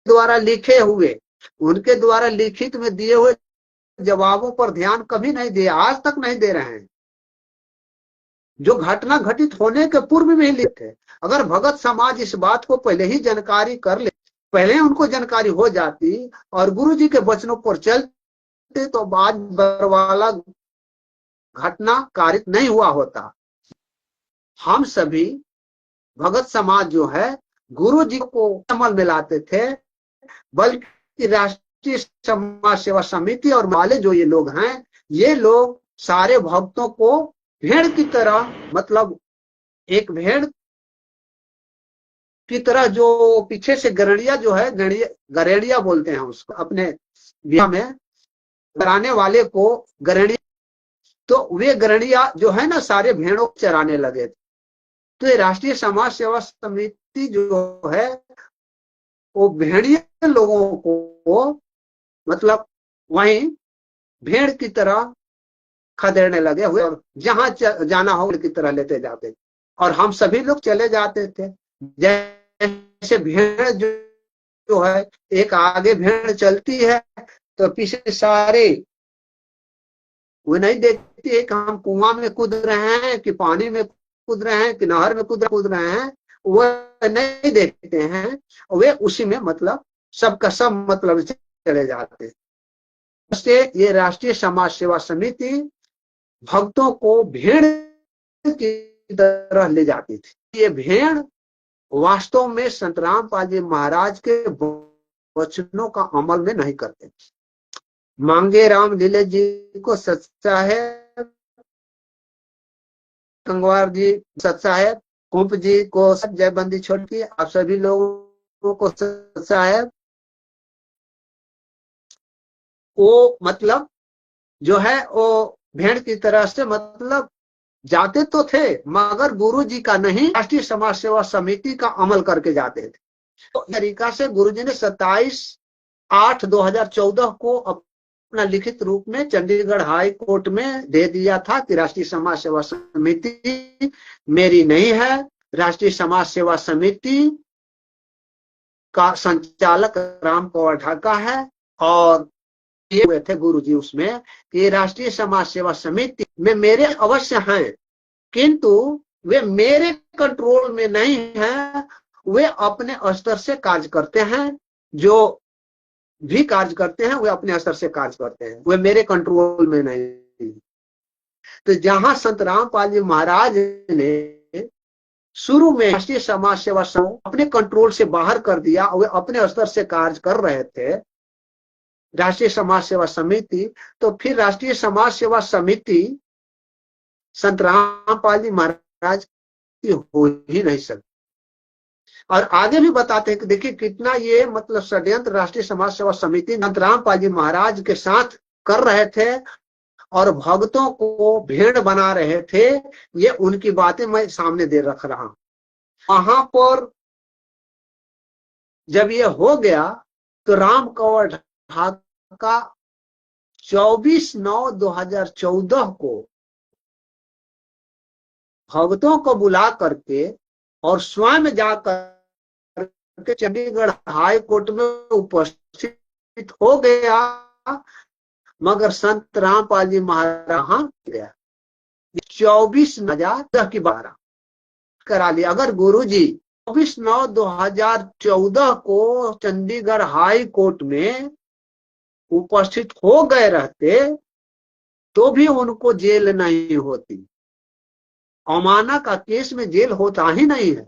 B: द्वारा लिखे हुए, उनके द्वारा लिखित में दिए हुए जवाबों पर ध्यान कभी नहीं दिए, आज तक नहीं दे रहे हैं। जो घटना घटित होने के पूर्व में ही लिखे। अगर भगत समाज इस बात को पहले ही जानकारी कर ले, पहले उनको जानकारी हो जाती और गुरु जी के वचनों पर चलते तो बाद बरवाला घटना कारित नहीं हुआ होता। हम सभी भगत समाज जो है गुरु जी को अमल में लाते थे, बल्कि राष्ट्रीय समाज सेवा समिति और माले जो ये लोग हैं, ये लोग सारे भक्तों को भेड़ की तरह, मतलब एक भेड़ की तरह, जो पीछे से गरणिया जो है, गरेड़िया बोलते हैं उसको, अपने बिहार में कराने वाले को गरेड़िया, तो वे गरेड़िया जो है ना सारे भेड़ों को चराने लगे थे। तो ये राष्ट्रीय समाज सेवा समिति जो है वो भेड़िए लोगों को मतलब वहीं भेड़ की तरह खदेड़ने लगे हुए और जहां जाना हो की तरह लेते जाते और हम सभी लोग चले जाते थे। जैसे भेड़ जो है, एक आगे भेड़ चलती है तो पीछे सारे वो नहीं देखती है कि हम कुआं में कूद रहे हैं कि पानी में कूद रहे हैं कि नहर में कूद रहे हैं, वो नहीं देखते हैं। वे उसी में मतलब सबका सब मतलब चले जाते हैं। से ये राष्ट्रीय समाज सेवा समिति भक्तों को भेड़ की तरह ले जाती थी। ये भेड़ वास्तव में संत रामपाल जी महाराज के वचनों का अमल में नहीं करते। मांगे राम लीले जी को सच्चा है, कंगवार जी सच्चा है, कुंप जी को जयबंदी छोड़की, आप सभी लोगों को सच्चा है। वो मतलब जो है वो भेड़ की तरह से मतलब जाते तो थे मगर गुरु जी का नहीं, राष्ट्रीय समाज सेवा समिति का अमल करके जाते थे। तो तरीका से गुरु जी ने 27/8/2014 को अपना लिखित रूप में चंडीगढ़ हाई कोर्ट में दे दिया था कि राष्ट्रीय समाज सेवा समिति मेरी नहीं है। राष्ट्रीय समाज सेवा समिति का संचालक राम कंवर ढाका है और ये हुए थे गुरु जी उसमें कि राष्ट्रीय समाज सेवा समिति में मेरे अवश्य हैं, किंतु वे मेरे कंट्रोल में नहीं है। वे अपने स्तर से कार्य करते हैं, जो भी कार्य करते हैं वे अपने स्तर से कार्य करते हैं, वे मेरे कंट्रोल में नहीं। तो जहां संत रामपाल जी महाराज ने शुरू में राष्ट्रीय समाज सेवा अपने कंट्रोल से बाहर कर दिया, वे अपने स्तर से कार्य कर रहे थे राष्ट्रीय समाज सेवा समिति, तो फिर राष्ट्रीय समाज सेवा समिति संत रामपाल जी महाराज की हो ही नहीं सकती। और आगे भी बताते हैं कि देखिए कितना ये मतलब षड्यंत्र राष्ट्रीय समाज सेवा समिति संत रामपाल जी महाराज के साथ कर रहे थे और भक्तों को भेड़ बना रहे थे। ये उनकी बातें मैं सामने दे रख रहा हूं। वहां पर जब ये हो गया तो राम कंवर ढाका 24/9/2014 को भक्तों को बुला करके और स्वयं जाकर के चंडीगढ़ हाई कोर्ट में उपस्थित हो गया, मगर संत रामपाल जी महाराज गया 24/9/2012 करा लिया। अगर गुरु जी 24/9/2014 को चंडीगढ़ हाई कोर्ट में उपस्थित हो गए रहते तो भी उनको जेल नहीं होती। अमाना का केस में जेल होता ही नहीं है।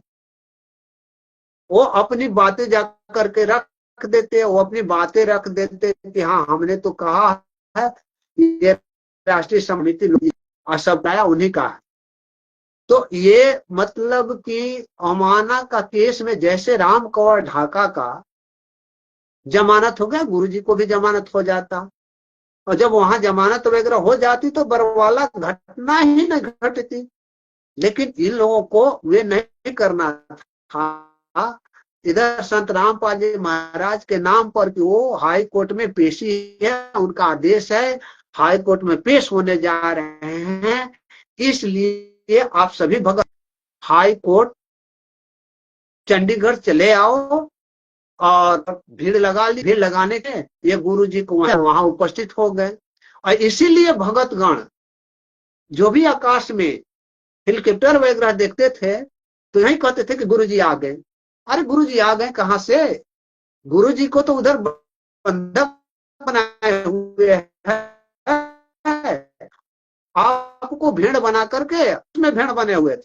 B: वो अपनी बातें जा करके रख देते, वो अपनी बातें रख देते कि हाँ हमने तो कहा है ये राष्ट्रीय समिति असभ्य उन्हीं का है। तो ये मतलब कि अमाना का केस में जैसे राम कंवर ढाका का जमानत हो गया, गुरुजी को भी जमानत हो जाता, और जब वहां जमानत वगैरह हो जाती तो बरवाला घटना ही न घटती। लेकिन इन लोगों को वे नहीं करना था। इधर संत रामपाल जी महाराज के नाम पर कि वो हाई कोर्ट में पेशी है, उनका आदेश है, हाई कोर्ट में पेश होने जा रहे हैं, इसलिए आप सभी भगत हाई कोर्ट चंडीगढ़ चले आओ और भीड़ लगा ली। भीड़ लगाने के ये गुरु जी को वहां उपस्थित हो गए। और इसीलिए भगतगण जो भी आकाश में हेलीकॉप्टर वगैरह देखते थे तो यही कहते थे कि गुरुजी आ गए। अरे गुरुजी आ गए कहां से? गुरुजी को तो उधर बंधक बनाए हुए है, आपको भेड़ बना करके उसमें भेड़ बने हुए थे,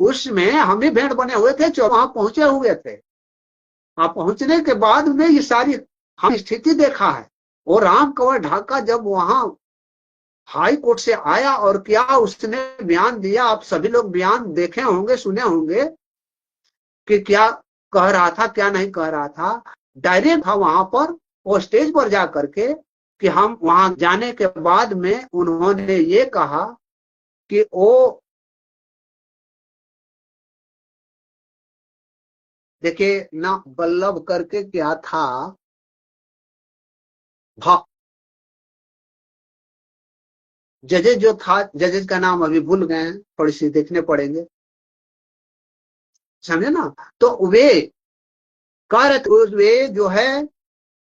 B: उसमें हम भी भेड़ बने हुए थे जो वहां पहुंचे हुए थे। वहां पहुंचने के बाद में ये सारी हम स्थिति देखा है। और राम कंवर ढाका जब वहां हाई कोर्ट से आया और क्या उसने बयान दिया, आप सभी लोग बयान देखे होंगे, सुने होंगे कि क्या कह रहा था क्या नहीं कह रहा था। डायरेक्ट था वहां पर वो स्टेज पर जा करके कि हम वहां जाने के बाद में उन्होंने ये कहा कि वो देखिए ना बल्लभ करके क्या था, जजेज जो था, जजेज का नाम अभी भूल गए हैं, थोड़ी सी देखने पड़ेंगे, समझे ना। तो वे कह रहे थे वे जो है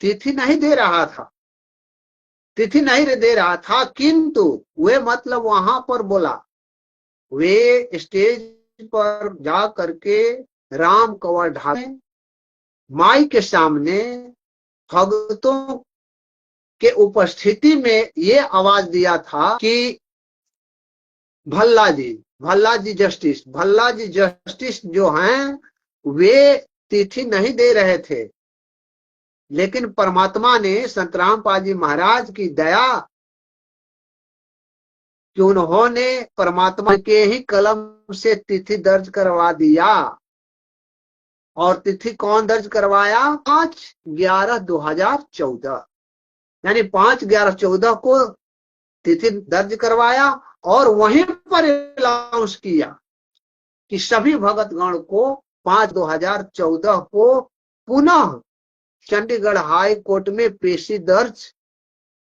B: तिथि नहीं दे रहा था, तिथि नहीं दे रहा था, किंतु वे मतलब वहां पर बोला, वे स्टेज पर जा करके राम कंवर ढाका माई के सामने भक्तों के उपस्थिति में ये आवाज दिया था कि भल्ला जी जस्टिस जो हैं वे तिथि नहीं दे रहे थे, लेकिन परमात्मा ने संत रामपाल जी महाराज की दया कि उन्होंने परमात्मा के ही कलम से तिथि दर्ज करवा दिया। और तिथि कौन दर्ज करवाया? 5/11/2014, यानी 5/11/14 को तिथि दर्ज करवाया और वहीं पर अनाउंस किया कि सभी भगतगण को 5/2014 को पुनः चंडीगढ़ हाई कोर्ट में पेशी दर्ज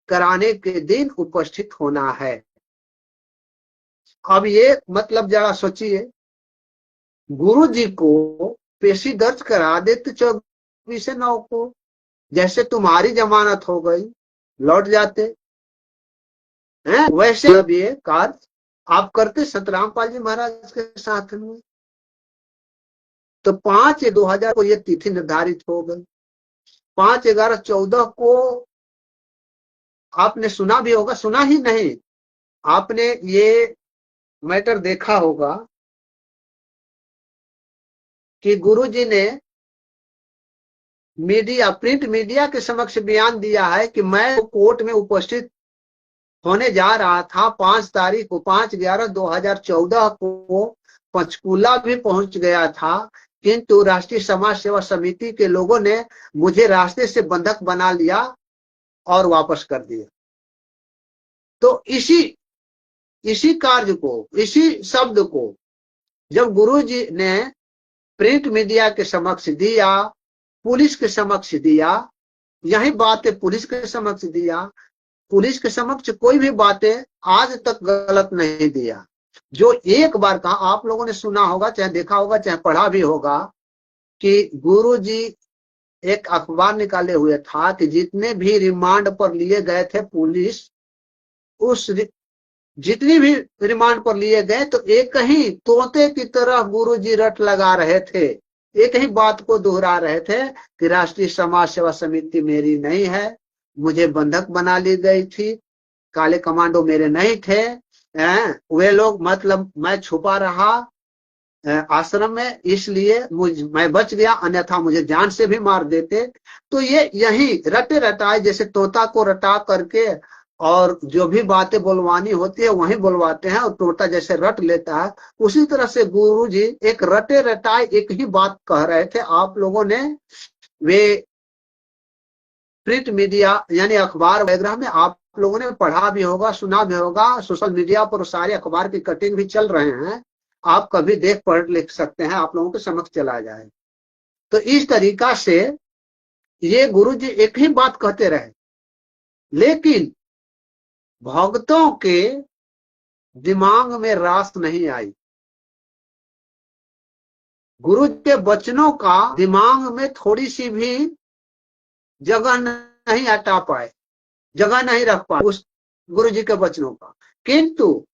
B: कराने के दिन उपस्थित होना है। अब ये मतलब जरा सोचिए, गुरु जी को पेशी दर्ज करा देते 24/9 को, जैसे तुम्हारी जमानत हो गई लौट जाते हैं, वैसे अब ये कार्य आप करते संत रामपाल जी महाराज के साथ में। तो 5/2000 को ये तिथि निर्धारित हो गई। 5/11/14 को आपने सुना भी होगा, सुना ही नहीं, आपने ये मैटर देखा होगा कि गुरुजी ने मीडिया, प्रिंट मीडिया के समक्ष बयान दिया है कि मैं कोर्ट में उपस्थित होने जा रहा था 5 तारीख को, 5/11/2014 को पंचकूला भी पहुंच गया था, किंतु राष्ट्रीय समाज सेवा समिति के लोगों ने मुझे रास्ते से बंधक बना लिया और वापस कर दिया। तो इसी कार्य को, इसी शब्द को जब गुरुजी ने प्रिंट मीडिया के समक्ष दिया, पुलिस के समक्ष दिया, यही बातें पुलिस के समक्ष दिया, पुलिस के समक्ष कोई भी बातें आज तक गलत नहीं दिया। जो एक बार कहा, आप लोगों ने सुना होगा, चाहे देखा होगा, चाहे पढ़ा भी होगा, कि गुरुजी एक अखबार निकाले हुए था कि जितने भी रिमांड पर लिए गए थे पुलिस, उस जितनी भी रिमांड पर लिए गए तो एक ही तोते की तरह गुरुजी रट लगा रहे थे, एक ही बात को दोहरा रहे थे कि राष्ट्रीय समाज सेवा समिति मेरी नहीं है, मुझे बंधक बना ली गई थी, काले कमांडो मेरे नहीं थे, वे लोग मतलब मैं छुपा रहा आश्रम में, इसलिए मैं बच गया, अन्यथा मुझे जान से भी मार देते। तो ये यही रटे रटाए जैसे तोता को रटा करके और जो भी बातें बोलवानी होती है वही बोलवाते हैं और तोता जैसे रट लेता है, उसी तरह से गुरुजी एक रटे रटाए एक ही बात कह रहे थे। आप लोगों ने वे प्रिंट मीडिया यानी अखबार वगैरह में आप लोगों ने पढ़ा भी होगा, सुना भी होगा, सोशल मीडिया पर सारे अखबार की कटिंग भी चल रहे हैं, आप कभी देख पढ़ लिख सकते हैं, आप लोगों के समक्ष चला जाए। तो इस तरीका से ये गुरुजी एक ही बात कहते रहे, लेकिन भक्तों के दिमाग में रास नहीं आई, गुरु के वचनों का दिमाग में थोड़ी सी भी जगह नहीं हटा पाए, जगह नहीं रख पाए उस गुरु जी के वचनों का। किंतु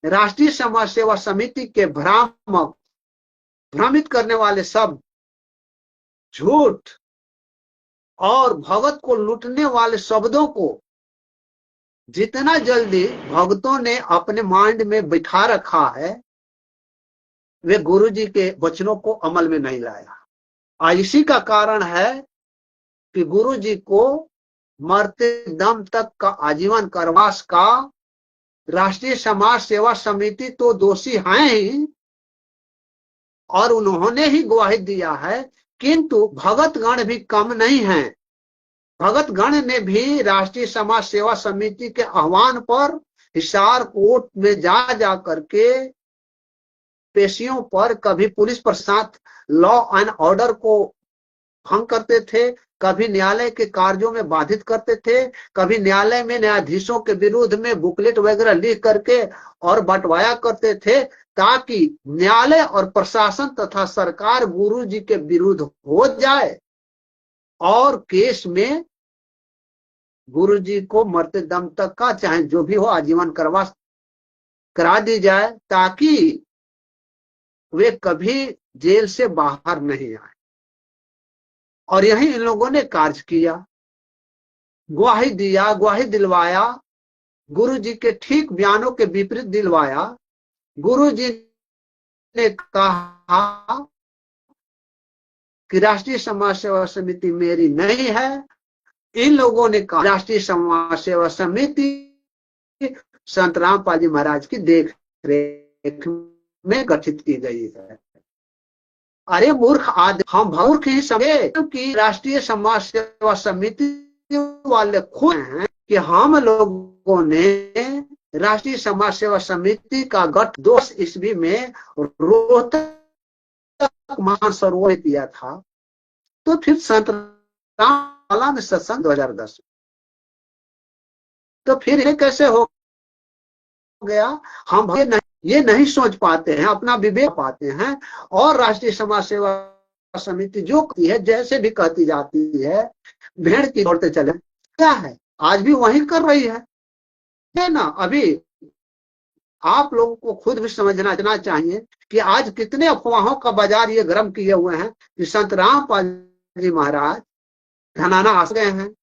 B: राष्ट्रीय समाज सेवा समिति के भ्रामक, भ्रमित करने वाले शब्द, झूठ और भगत को लूटने वाले शब्दों को जितना जल्दी भक्तों ने अपने माइंड में बिठा रखा है, वे गुरु जी के वचनों को अमल में नहीं लाया। आज इसी का कारण है कि गुरु जी को मरते दम तक का आजीवन कारावास का राष्ट्रीय समाज सेवा समिति तो दोषी हैं ही और उन्होंने ही गवाही दिया है, किंतु भगतगण भी कम नहीं हैं। भगतगण ने भी राष्ट्रीय समाज सेवा समिति के आह्वान पर हिसार कोर्ट में जा करके पेशियों पर कभी पुलिस प्रशासन लॉ एंड ऑर्डर को भंग करते थे, कभी न्यायालय के कार्यों में बाधित करते थे, कभी न्यायालय में न्यायाधीशों के विरुद्ध में बुकलेट वगैरह लिख करके और बंटवाया करते थे, ताकि न्यायालय और प्रशासन तथा सरकार गुरु जी के विरुद्ध हो जाए और केस में गुरु जी को मरते दम तक का चाहे जो भी हो आजीवन कारावास करा दी जाए, ताकि वे कभी जेल से बाहर नहीं आए। और यही इन लोगों ने कार्य किया, गवाही दिया, गवाही दिलवाया, गुरु जी के ठीक बयानों के विपरीत दिलवाया। गुरु जी ने कहा कि राष्ट्रीय समाज सेवा समिति मेरी नहीं है, इन लोगों ने कहा राष्ट्रीय समाज सेवा समिति संत रामपाल जी महाराज की देख रेख में गठित की गई है। अरे मूर्ख आदमी, हम मूर्ख ही समझे क्योंकि राष्ट्रीय समाज सेवा समिति वाले खुद हैं कि हम लोगों ने राष्ट्रीय समाज सेवा समिति का गठन 2 ईस्वी में रोहतक मानसरोवर किया था। तो फिर संत रामपाला में सत्संग 2010, तो फिर ये कैसे हो गया? हम ये नहीं सोच पाते हैं, अपना विवेक पाते हैं। और राष्ट्रीय समाज सेवा समिति जो कहती है, जैसे भी कहती जाती है, भेड़ की दौड़ते चले, क्या है आज भी वही कर रही है ना। अभी आप लोगों को खुद भी समझना चाहिए कि आज कितने अफवाहों का बाजार ये गर्म किए हुए हैं कि संत रामपाल जी महाराज धनाना आ गए हैं,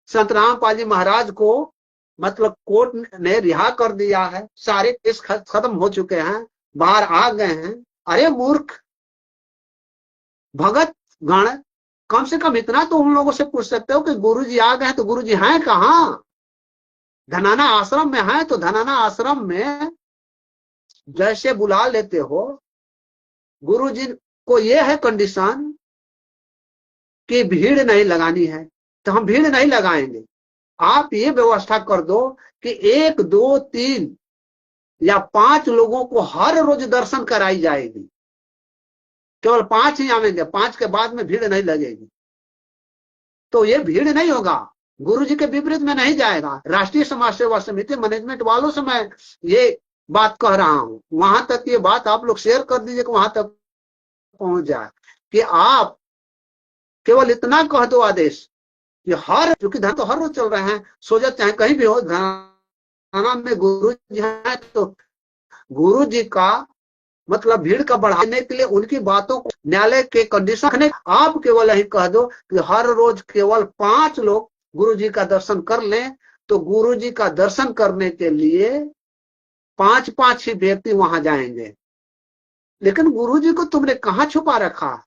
B: संत रामपाल जी महाराज को मतलब कोर्ट ने रिहा कर दिया है, सारे केस खत्म हो चुके हैं, बाहर आ गए हैं। अरे मूर्ख भगत गण, कम से कम इतना तो उन लोगों से पूछ सकते हो कि गुरुजी आ गए हैं तो गुरुजी हैं कहाँ? धनाना आश्रम में है तो धनाना आश्रम में जैसे बुला लेते हो। गुरुजी को ये है कंडीशन कि भीड़ नहीं लगानी है, तो हम भीड़ नहीं लगाएंगे। आप ये व्यवस्था कर दो कि 1, 2, 3 या 5 लोगों को हर रोज दर्शन कराई जाएगी, केवल 5 ही आवेंगे, 5 के बाद में भीड़ नहीं लगेगी। तो ये भीड़ नहीं होगा, गुरु जी के विपरीत में नहीं जाएगा। राष्ट्रीय समाज सेवा समिति मैनेजमेंट वालों से मैं ये बात कह रहा हूं, वहां तक ये बात आप लोग शेयर कर दीजिए कि वहां तक पहुंच जाए कि आप केवल इतना कह दो आदेश कि क्योंकि धन तो हर रोज चल रहे हैं, सोजत चाहे कहीं भी हो, धनाना में गुरु जी हैं, तो गुरु जी का मतलब भीड़ का बढ़ाने के लिए उनकी बातों को न्यायालय के कंडीशन रखने, आप केवल यही कह दो कि हर रोज केवल 5 लोग गुरु जी का दर्शन कर लें, तो गुरु जी का दर्शन करने के लिए 5-5 ही व्यक्ति वहां जाएंगे। लेकिन गुरु जी को तुमने कहां छुपा रखा?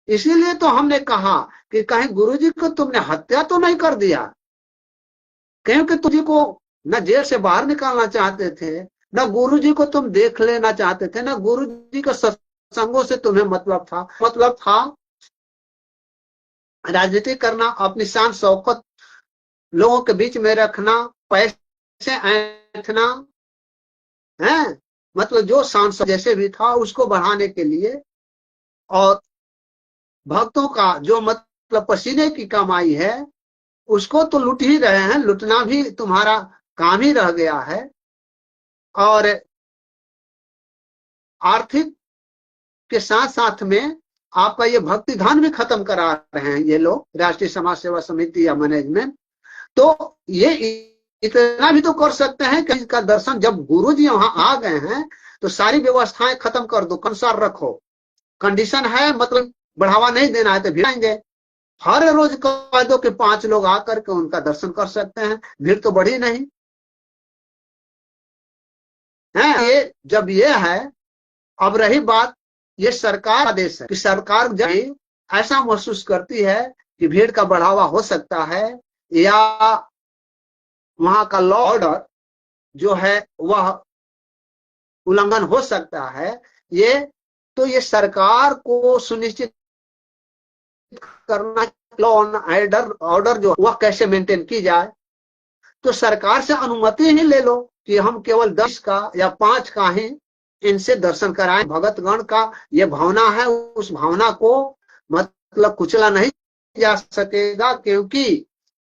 B: इसीलिए तो हमने कहा कि कहीं गुरु जी को तुमने हत्या तो नहीं कर दिया, क्योंकि तुझी को न जेल से बाहर निकालना चाहते थे, न गुरु जी को तुम देख लेना चाहते थे, न गुरु जी के सत्संगों से तुम्हें मतलब था राजनीति करना, अपनी शान शौकत लोगों के बीच में रखना, पैसे ऐंठना है, मतलब जो सांसद जैसे भी था उसको बढ़ाने के लिए, और भक्तों का जो मतलब पसीने की कमाई है उसको तो लूट ही रहे हैं, लूटना भी तुम्हारा काम ही रह गया है। और आर्थिक के साथ साथ में आपका ये भक्ति धन भी खत्म करा रहे हैं ये लोग, राष्ट्रीय समाज सेवा समिति या मैनेजमेंट। तो ये इतना भी तो कर सकते हैं कि इसका दर्शन, जब गुरु जी वहां आ गए हैं तो सारी व्यवस्थाएं खत्म कर दो, कंसार रखो, कंडीशन है मतलब बढ़ावा नहीं देना है तो भीड़ आएंगे। हर रोज कह दो कि 5 लोग आकर के उनका दर्शन कर सकते हैं, भीड़ तो बढ़ी नहीं है। ये जब ये है, अब रही बात, ये सरकार का आदेश है कि सरकार जब ऐसा महसूस करती है कि भीड़ का बढ़ावा हो सकता है या वहां का लॉ ऑर्डर जो है वह उल्लंघन हो सकता है, ये सरकार को सुनिश्चित करना, लॉ ऑर्डर जो वह कैसे मेंटेन की जाए, तो सरकार से अनुमति ही ले लो कि हम केवल 10 का या 5 का ही इनसे दर्शन कराएं। भगतगण का ये भावना है, उस भावना को मतलब कुचला नहीं जा सकेगा, क्योंकि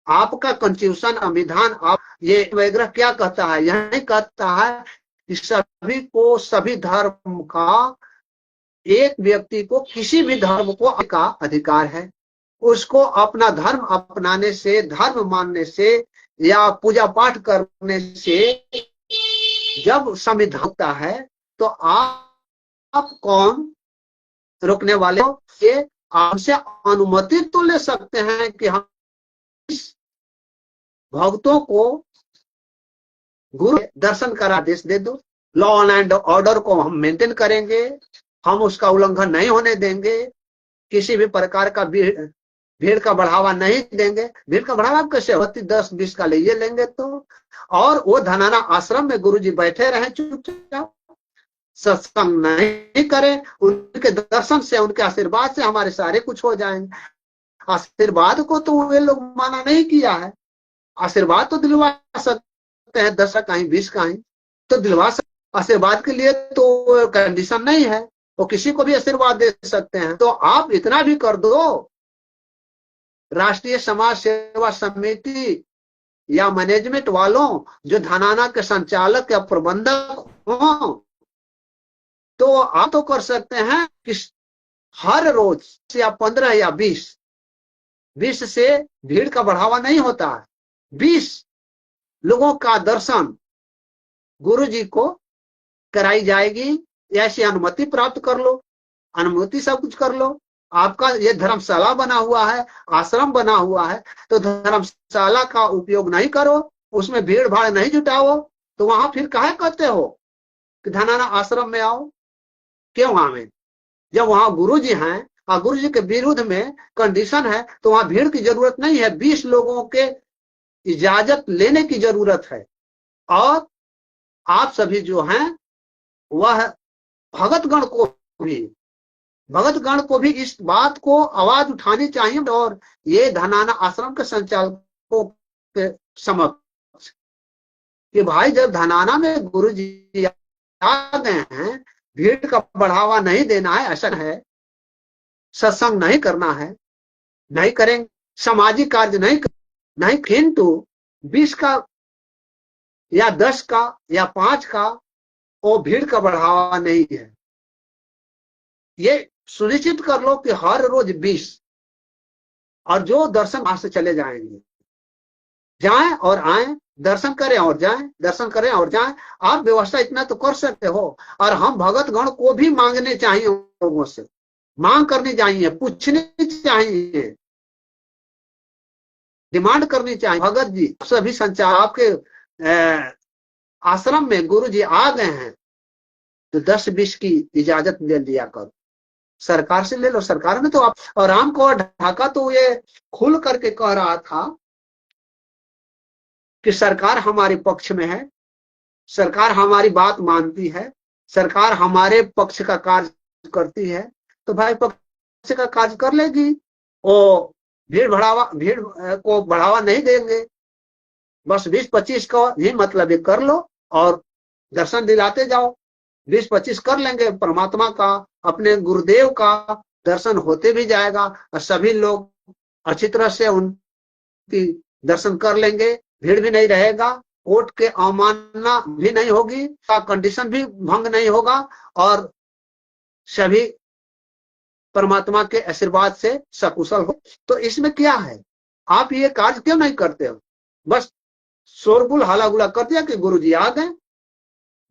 B: आपका कॉन्स्टिट्यूशन संविधान आप ये वैग्रह क्या कहता है, यही कहता है कि सभी को, सभी धर्म का, एक व्यक्ति को किसी भी धर्म को का अधिकार है। उसको अपना धर्म अपनाने से, धर्म मानने से या पूजा पाठ करने से जब संविधान होता है तो आप कौन रोकने वाले हो? ये आपसे अनुमति तो ले सकते हैं कि हम भक्तों को गुरु दर्शन का आदेश दे दो, लॉ एंड ऑर्डर को हम मेंटेन करेंगे, हम उसका उल्लंघन नहीं होने देंगे, किसी भी प्रकार का भीड़ का बढ़ावा नहीं देंगे। भीड़ का बढ़ावा कैसे होती, 10-20 का ले लेंगे तो, और वो धनाना आश्रम में गुरुजी बैठे रहे चुपचाप, सत्संग नहीं करें, उनके दर्शन से, उनके आशीर्वाद से हमारे सारे कुछ हो जाएंगे। आशीर्वाद को तो वे लोग माना नहीं किया है, आशीर्वाद तो दिलवा सकते हैं, 10 का ही 20 का ही तो दिलवा सकते, आशीर्वाद के लिए तो कंडीशन नहीं है, वो किसी को भी आशीर्वाद दे सकते हैं। तो आप इतना भी कर दो, राष्ट्रीय समाज सेवा समिति या मैनेजमेंट वालों जो धनाना के संचालक या प्रबंधक हो, तो आप तो कर सकते हैं कि हर रोज या 15 या 20 से भीड़ का बढ़ावा नहीं होता है, 20 लोगों का दर्शन गुरु जी को कराई जाएगी, ऐसी अनुमति प्राप्त कर लो, अनुमति सब कुछ कर लो। आपका ये धर्मशाला बना हुआ है, आश्रम बना हुआ है, तो धर्मशाला का उपयोग नहीं करो, उसमें भीड़ भाड़ नहीं जुटाओ, तो वहां फिर काहे कहते हो कि धनाना आश्रम में आओ? क्यों आवे? जब वहां गुरु जी हैं और गुरु जी के विरुद्ध में कंडीशन है, तो वहां भीड़ की जरूरत नहीं है, 20 लोगों के इजाजत लेने की जरूरत है। और आप सभी जो हैं वह भगतगण को भी इस बात को आवाज उठानी चाहिए, और ये धनाना आश्रम के संचालकों के समक्ष कि भाई जब धनाना में गुरु जी आ गए हैं, भीड़ का बढ़ावा नहीं देना है, ऐसा है, सत्संग नहीं करना है, नहीं करेंगे, सामाजिक कार्य नहीं, किंतु 20 का या 10 का या 5 का वो भीड़ का बढ़ावा नहीं है। ये सुनिश्चित कर लो कि हर रोज 20, और जो दर्शन वहां से चले जाएंगे, जाएं और आए, दर्शन करें और जाएं, दर्शन करें और जाएं। आप व्यवस्था इतना तो कर सकते हो। और हम भगत गण को भी मांगने चाहिए, लोगों से मांग करनी चाहिए, पूछनी चाहिए, डिमांड करनी चाहिए। भगत जी सभी संचार आपके आश्रम में गुरु जी आ गए हैं तो 10-20 की इजाजत ले लिया करो, सरकार से ले लो। सरकार में तो आप, और राम को ढाका तो ये खुल करके कह रहा था कि सरकार हमारे पक्ष में है, सरकार हमारी बात मानती है, सरकार हमारे पक्ष का कार्य करती है। तो भाई पक्ष का कार्य कर लेगी, वो भीड़ को बढ़ावा नहीं देंगे। बस 20-25 का ही मतलब ये कर लो और दर्शन दिलाते जाओ। 20-25 कर लेंगे, परमात्मा का, अपने गुरुदेव का दर्शन होते भी जाएगा और सभी लोग अच्छी तरह से उनकी दर्शन कर लेंगे, भीड़ भी नहीं रहेगा, कोर्ट के अवमानना भी नहीं होगी, कंडीशन भी भंग नहीं होगा और सभी परमात्मा के आशीर्वाद से सकुशल हो। तो इसमें क्या है, आप ये कार्य क्यों नहीं करते हो? बस शोरगुल हलागुला कर दिया कि गुरुजी आ गए,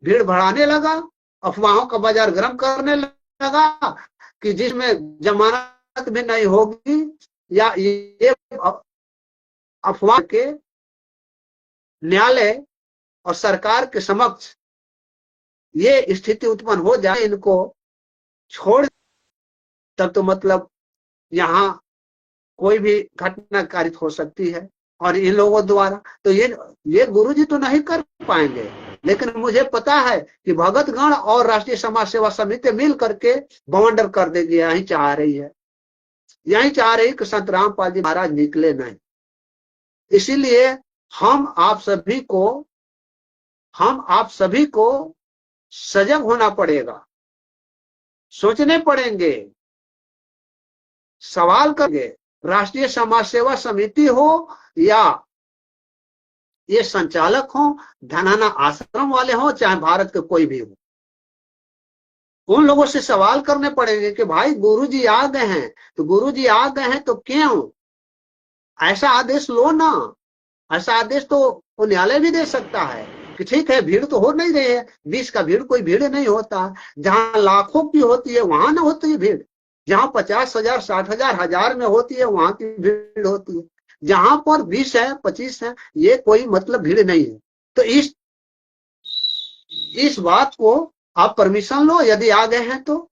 B: भीड़ बढ़ाने लगा, अफवाहों का बाजार गर्म करने लगा कि जिसमें जमानत भी नहीं होगी, या ये अफवाह के न्यायालय और सरकार के समक्ष ये स्थिति उत्पन्न हो जाए, इनको छोड़, तब तो मतलब यहाँ कोई भी घटना कारित हो सकती है और इन लोगों द्वारा। तो ये गुरुजी तो नहीं कर पाएंगे, लेकिन मुझे पता है कि भगत गण और राष्ट्रीय समाज सेवा समिति मिल करके बवंडर कर देगी। यही चाह रही है, यही चाह रही कि संत रामपाल जी महाराज निकले नहीं। इसीलिए हम आप सभी को सजग होना पड़ेगा, सोचने पड़ेंगे, सवाल करेंगे। राष्ट्रीय समाज सेवा समिति हो या ये संचालक हो, धनाना आश्रम वाले हो, चाहे भारत के कोई भी हो, उन लोगों से सवाल करने पड़ेंगे कि भाई गुरुजी आ गए हैं, तो गुरुजी आ गए हैं तो क्यों? ऐसा आदेश लो ना। ऐसा आदेश तो न्यायालय भी दे सकता है कि ठीक है, भीड़ तो हो नहीं रही है, 20 का भीड़ कोई भीड़ नहीं होता। जहां लाखों की होती है वहां ना होती है भीड़, जहां 50,000 60,000 1000 में होती है वहां की भीड़ होती है। जहां पर 20 है 25 है, ये कोई मतलब भीड़ नहीं है। तो इस बात को आप परमिशन लो, यदि आ गए हैं तो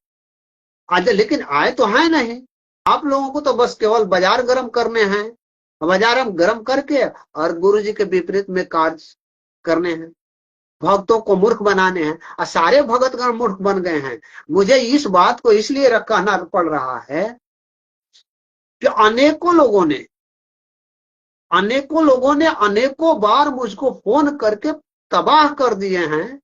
B: आज, लेकिन आए तो है नहीं। आप लोगों को तो बस केवल बाजार गर्म करने हैं, बाजार गर्म करके और गुरुजी के विपरीत में कार्य करने हैं, भक्तों को मूर्ख बनाने हैं। और सारे भगतगण मूर्ख बन गए हैं। मुझे इस बात को इसलिए कहना पड़ रहा है कि अनेकों लोगों ने अनेकों बार मुझको फोन करके तबाह कर दिए हैं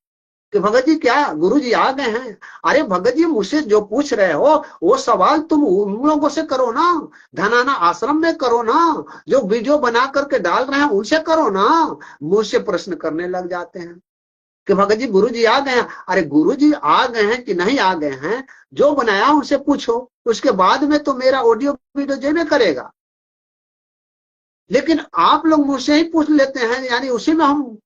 B: कि भगत जी क्या गुरुजी आ गए हैं। अरे भगत जी, मुझसे जो पूछ रहे हो वो सवाल तुम उन लोगों से करो ना, धनाना आश्रम में करो ना, जो वीडियो बना करके डाल रहे हैं उनसे करो ना। मुझसे प्रश्न करने लग जाते हैं कि भगत जी गुरुजी आ गए हैं। अरे गुरुजी आ गए हैं कि नहीं आ गए हैं, जो बनाया उनसे पूछो, उसके बाद में तो मेरा ऑडियो वीडियो जेबे करेगा। लेकिन आप लोग मुझसे ही पूछ लेते हैं, यानी उसी में हम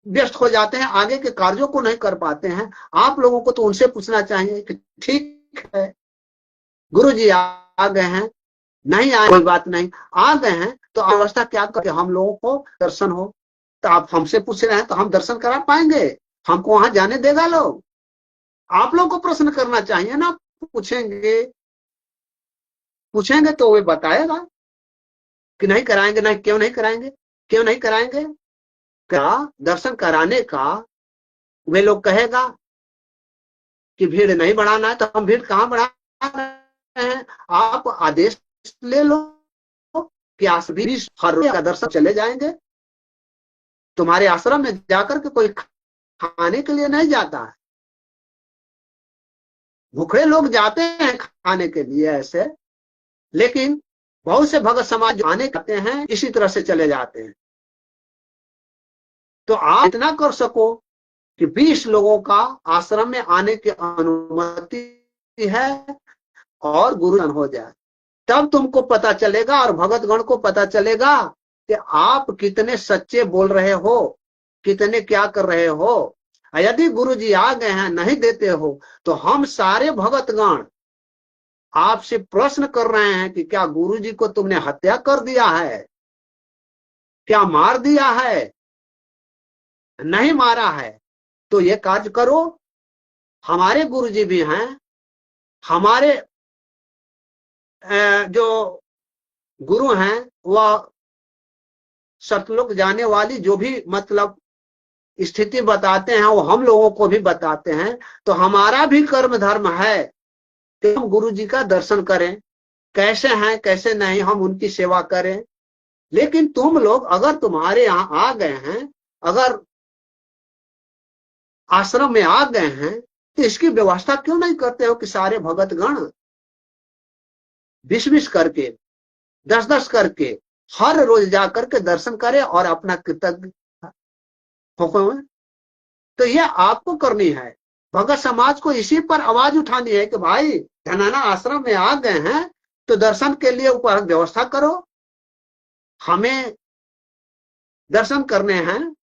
B: व्यस्त हो जाते हैं, आगे के कार्यों को नहीं कर पाते हैं। आप लोगों को तो उनसे पूछना चाहिए कि ठीक है गुरुजी आ गए हैं, नहीं आए कोई बात नहीं, आ गए हैं तो अवस्था क्या करके हम लोगों को दर्शन हो। तो आप हमसे पूछ रहे हैं तो हम दर्शन करा पाएंगे? हमको वहां जाने देगा लोग? आप लोग को प्रश्न करना चाहिए ना। पूछेंगे तो वे बताएगा कि नहीं कराएंगे, नहीं क्यों नहीं कराएंगे, क्यों नहीं कराएंगे। क्या दर्शन कराने का वे लोग कहेगा कि भीड़ नहीं बढ़ाना है, तो हम भीड़ कहां बढ़ा रहे हैं? आप आदेश ले लो कि आज भी हर रोज का दर्शन चले जाएंगे। तुम्हारे आश्रम में जाकर के कोई खाने के लिए नहीं जाता है, भूखे लोग जाते हैं खाने के लिए ऐसे, लेकिन बहुत से भगत समाज जो आने करते हैं इसी तरह से चले जाते हैं। तो आप इतना कर सको कि 20 लोगों का आश्रम में आने की अनुमति है और गुरुजन हो जाए, तब तुमको पता चलेगा और भगतगण को पता चलेगा कि आप कितने सच्चे बोल रहे हो, कितने क्या कर रहे हो। यदि गुरु जी आ गए हैं, नहीं देते हो, तो हम सारे भगतगण आपसे प्रश्न कर रहे हैं कि क्या गुरु जी को तुमने हत्या कर दिया है, क्या मार दिया है? नहीं मारा है तो ये कार्य करो। हमारे गुरु जी भी हैं, हमारे जो गुरु हैं वह सतलोक जाने वाली जो भी मतलब स्थिति बताते हैं वो हम लोगों को भी बताते हैं। तो हमारा भी कर्म धर्म है कि हम गुरु जी का दर्शन करें, कैसे हैं कैसे नहीं हम उनकी सेवा करें। लेकिन तुम लोग अगर तुम्हारे यहाँ आ गए हैं, अगर आश्रम में आ गए हैं, तो इसकी व्यवस्था क्यों नहीं करते हो कि सारे भगतगण 20-20 करके 10-10 करके हर रोज जा करके दर्शन करें और अपना कृतज्ञ हो। तो ये आपको करनी है, भगत समाज को इसी पर आवाज उठानी है कि भाई धनाना आश्रम में आ गए हैं तो दर्शन के लिए ऊपर व्यवस्था करो। हमें दर्शन करने हैं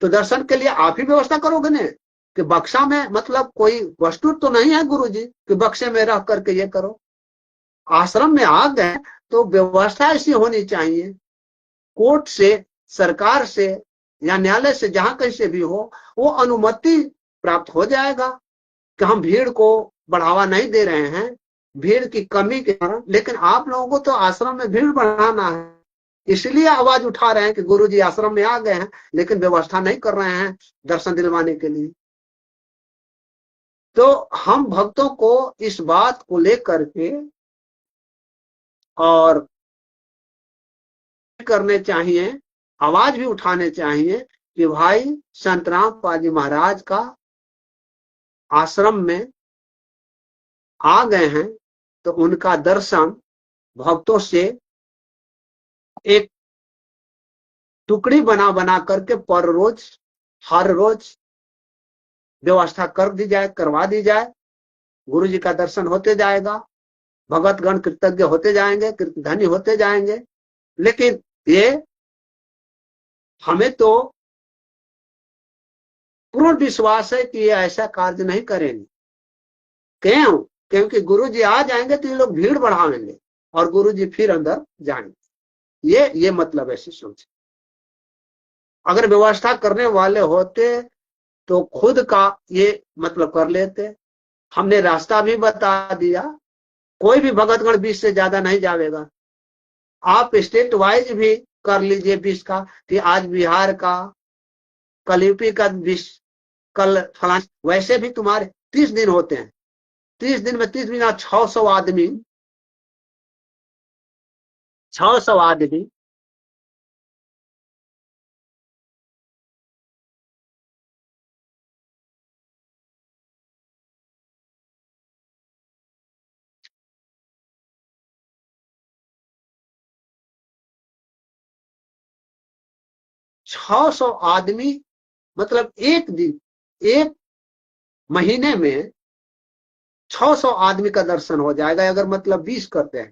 B: तो दर्शन के लिए आप ही व्यवस्था करोगे ने कि बक्सा में मतलब कोई वस्तु तो नहीं है गुरु जी कि बक्से में रह करके ये करो। आश्रम में आ गए तो व्यवस्था ऐसी होनी चाहिए, कोर्ट से, सरकार से या न्यायालय से, जहां कहीं से भी हो, वो अनुमति प्राप्त हो जाएगा कि हम भीड़ को बढ़ावा नहीं दे रहे हैं, भीड़ की कमी के कारण। लेकिन आप लोगों को तो आश्रम में भीड़ बढ़ाना है, इसलिए आवाज उठा रहे हैं कि गुरु जी आश्रम में आ गए हैं लेकिन व्यवस्था नहीं कर रहे हैं दर्शन दिलवाने के लिए। तो हम भक्तों को इस बात को लेकर के और करने चाहिए, आवाज भी उठाने चाहिए कि भाई संत रामपाल जी महाराज का आश्रम में आ गए हैं तो उनका दर्शन भक्तों से एक टुकड़ी बना बना करके पर रोज हर रोज व्यवस्था कर दी जाए, करवा दी जाए। गुरु जी का दर्शन होते जाएगा, भगतगण कृतज्ञ होते जाएंगे, धनी होते जाएंगे। लेकिन ये हमें तो पूर्ण विश्वास है कि ये ऐसा कार्य नहीं करेंगे। क्यों? क्योंकि गुरु जी आ जाएंगे तो ये लोग भीड़ बढ़ाएंगे और गुरु जी फिर अंदर जाएंगे। ये मतलब ऐसी सोच। अगर व्यवस्था करने वाले होते तो खुद का ये मतलब कर लेते। हमने रास्ता भी बता दिया, कोई भी भगतगण 20 से ज्यादा नहीं जाएगा। आप स्टेट वाइज भी कर लीजिए 20 का, कि आज बिहार का, कल यूपी का 20, कल फलान। वैसे भी तुम्हारे 30 दिन होते हैं, 30 दिन में 30 दिन 600 आदमी 600 आदमी 600 आदमी मतलब एक दिन, एक महीने में 600 आदमी का दर्शन हो जाएगा अगर मतलब 20 करते हैं।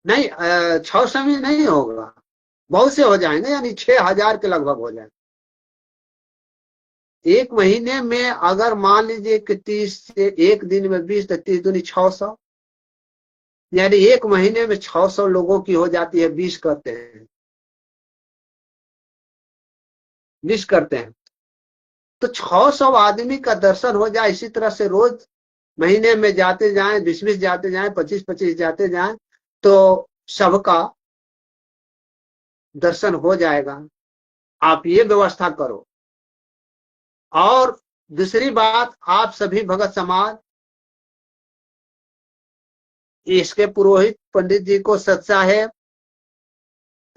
B: नहीं 600 में नहीं होगा, बहुत से हो जाएंगे, यानी 6000 के लगभग हो जाएंगे। एक महीने में अगर मान लीजिए कि 30 से एक दिन में 20 तो 30 दूनी 600, यानी एक महीने में 600 लोगों की हो जाती है। 20 करते हैं, 20 करते हैं तो 600 आदमी का दर्शन हो जाए। इसी तरह से रोज महीने में जाते जाएं, 20-20 जाते जाएं, 25-25 जाते जाएं तो सबका दर्शन हो जाएगा। आप ये व्यवस्था करो। और दूसरी बात, आप सभी भगत समाज इसके पुरोहित पंडित जी को, सत साहेब,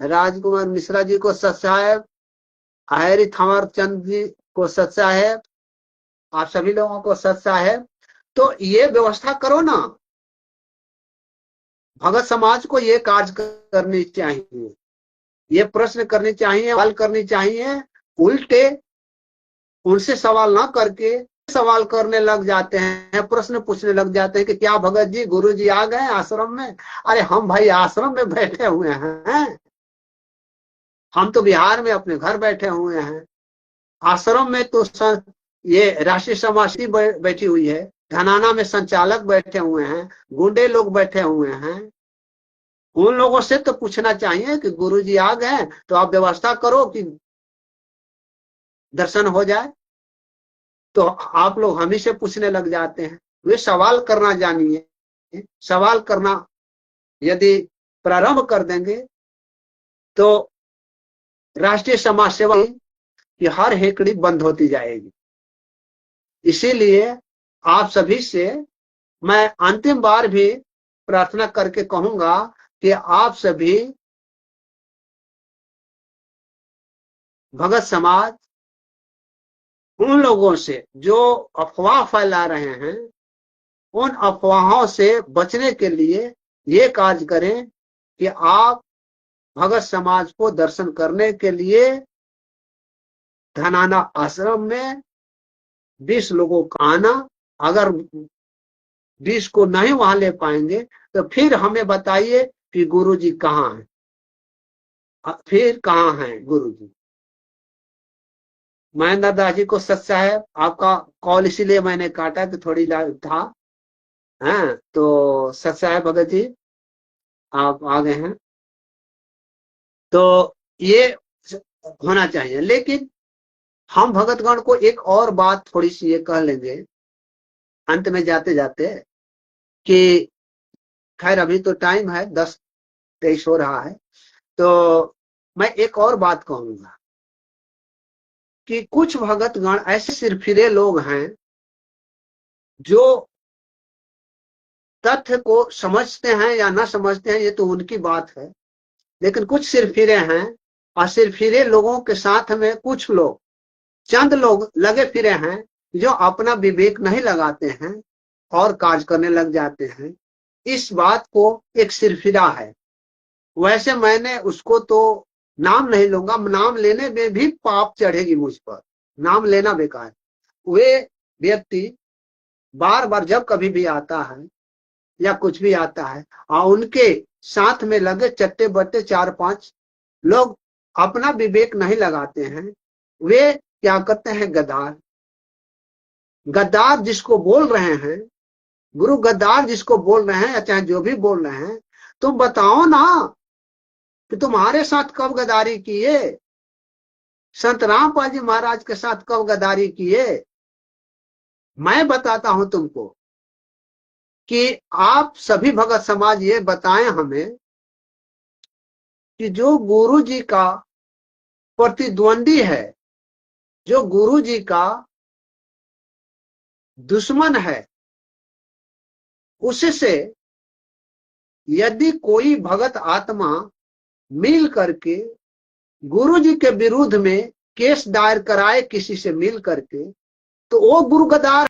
B: राजकुमार मिश्रा जी को सत साहेब, हरी थंवर चंद जी को सत साहेब, आप सभी लोगों को सत साहेब। तो ये व्यवस्था करो ना, भगत समाज को ये कार्य करनी चाहिए, ये प्रश्न करनी चाहिए, सवाल करनी चाहिए। उल्टे उनसे सवाल ना करके सवाल करने लग जाते हैं, प्रश्न पूछने लग जाते हैं कि क्या भगत जी गुरु जी आ गए आश्रम में। अरे हम भाई आश्रम में बैठे हुए हैं, हम तो बिहार में अपने घर बैठे हुए हैं। आश्रम में तो ये राष्ट्रीय समाजसेवी बैठी हुई है, धनाना में संचालक बैठे हुए हैं, गुंडे लोग बैठे हुए हैं। उन लोगों से तो पूछना चाहिए कि गुरुजी आ गए तो आप व्यवस्था करो कि दर्शन हो जाए। तो आप लोग हम ही से पूछने लग जाते हैं। वे सवाल करना जानिए, सवाल करना यदि प्रारंभ कर देंगे तो राष्ट्रीय समाज सेवा की हर हेकड़ी बंद होती जाएगी। इसीलिए आप सभी से मैं अंतिम बार भी प्रार्थना करके कहूंगा कि आप सभी भगत समाज उन लोगों से जो अफवाह फैला रहे हैं, उन अफवाहों से बचने के लिए ये कार्य करें कि आप भगत समाज को दर्शन करने के लिए धनाना आश्रम में 20 लोगों का आना। अगर 20 को नहीं वहां ले पाएंगे तो फिर हमें बताइए कि गुरुजी कहाँ हैं, फिर कहाँ हैं गुरुजी। महेंद्र दास जी को सच साहब आपका कॉल इसीलिए मैंने काटा कि थोड़ी लाइव था। हैं तो सच साहब भगत जी आप आ गए हैं तो ये होना चाहिए। लेकिन हम भगतगण को एक और बात थोड़ी सी ये कह लेंगे अंत में जाते जाते कि खैर अभी तो टाइम है 10:23 हो रहा है, तो मैं एक और बात कहूंगा कि कुछ भगतगण ऐसे सिरफिरे लोग हैं जो तथ्य को समझते हैं या ना समझते हैं ये तो उनकी बात है, लेकिन कुछ सिरफिरे हैं और सिरफिरे लोगों के साथ में कुछ लोग, चंद लोग लगे फिरे हैं जो अपना विवेक नहीं लगाते हैं और कार्य करने लग जाते हैं। इस बात को एक सिरफिरा है। वैसे मैंने उसको तो नाम नहीं लूंगा, नाम लेने में भी पाप चढ़ेगी मुझ पर, नाम लेना बेकार। वे व्यक्ति बार बार जब कभी भी आता है या कुछ भी आता है और उनके साथ में लगे चट्टे बट्टे 4-5 लोग अपना विवेक नहीं लगाते हैं, वे क्या करते हैं गद्दार। गद्दार जिसको बोल रहे हैं, गुरु गद्दार जिसको बोल रहे हैं या चाहे जो भी बोल रहे हैं, तुम बताओ ना कि तुम्हारे साथ कब गद्दारी किए, संत रामपाल जी महाराज के साथ कब गद्दारी किए। मैं बताता हूं तुमको कि आप सभी भगत समाज ये बताएं हमें कि जो गुरु जी का प्रतिद्वंदी है, जो गुरु जी का दुश्मन है, उससे यदि कोई भगत आत्मा मिल करके गुरु जी के विरुद्ध में केस दायर कराए किसी से मिल करके, तो वो गुरु गद्दार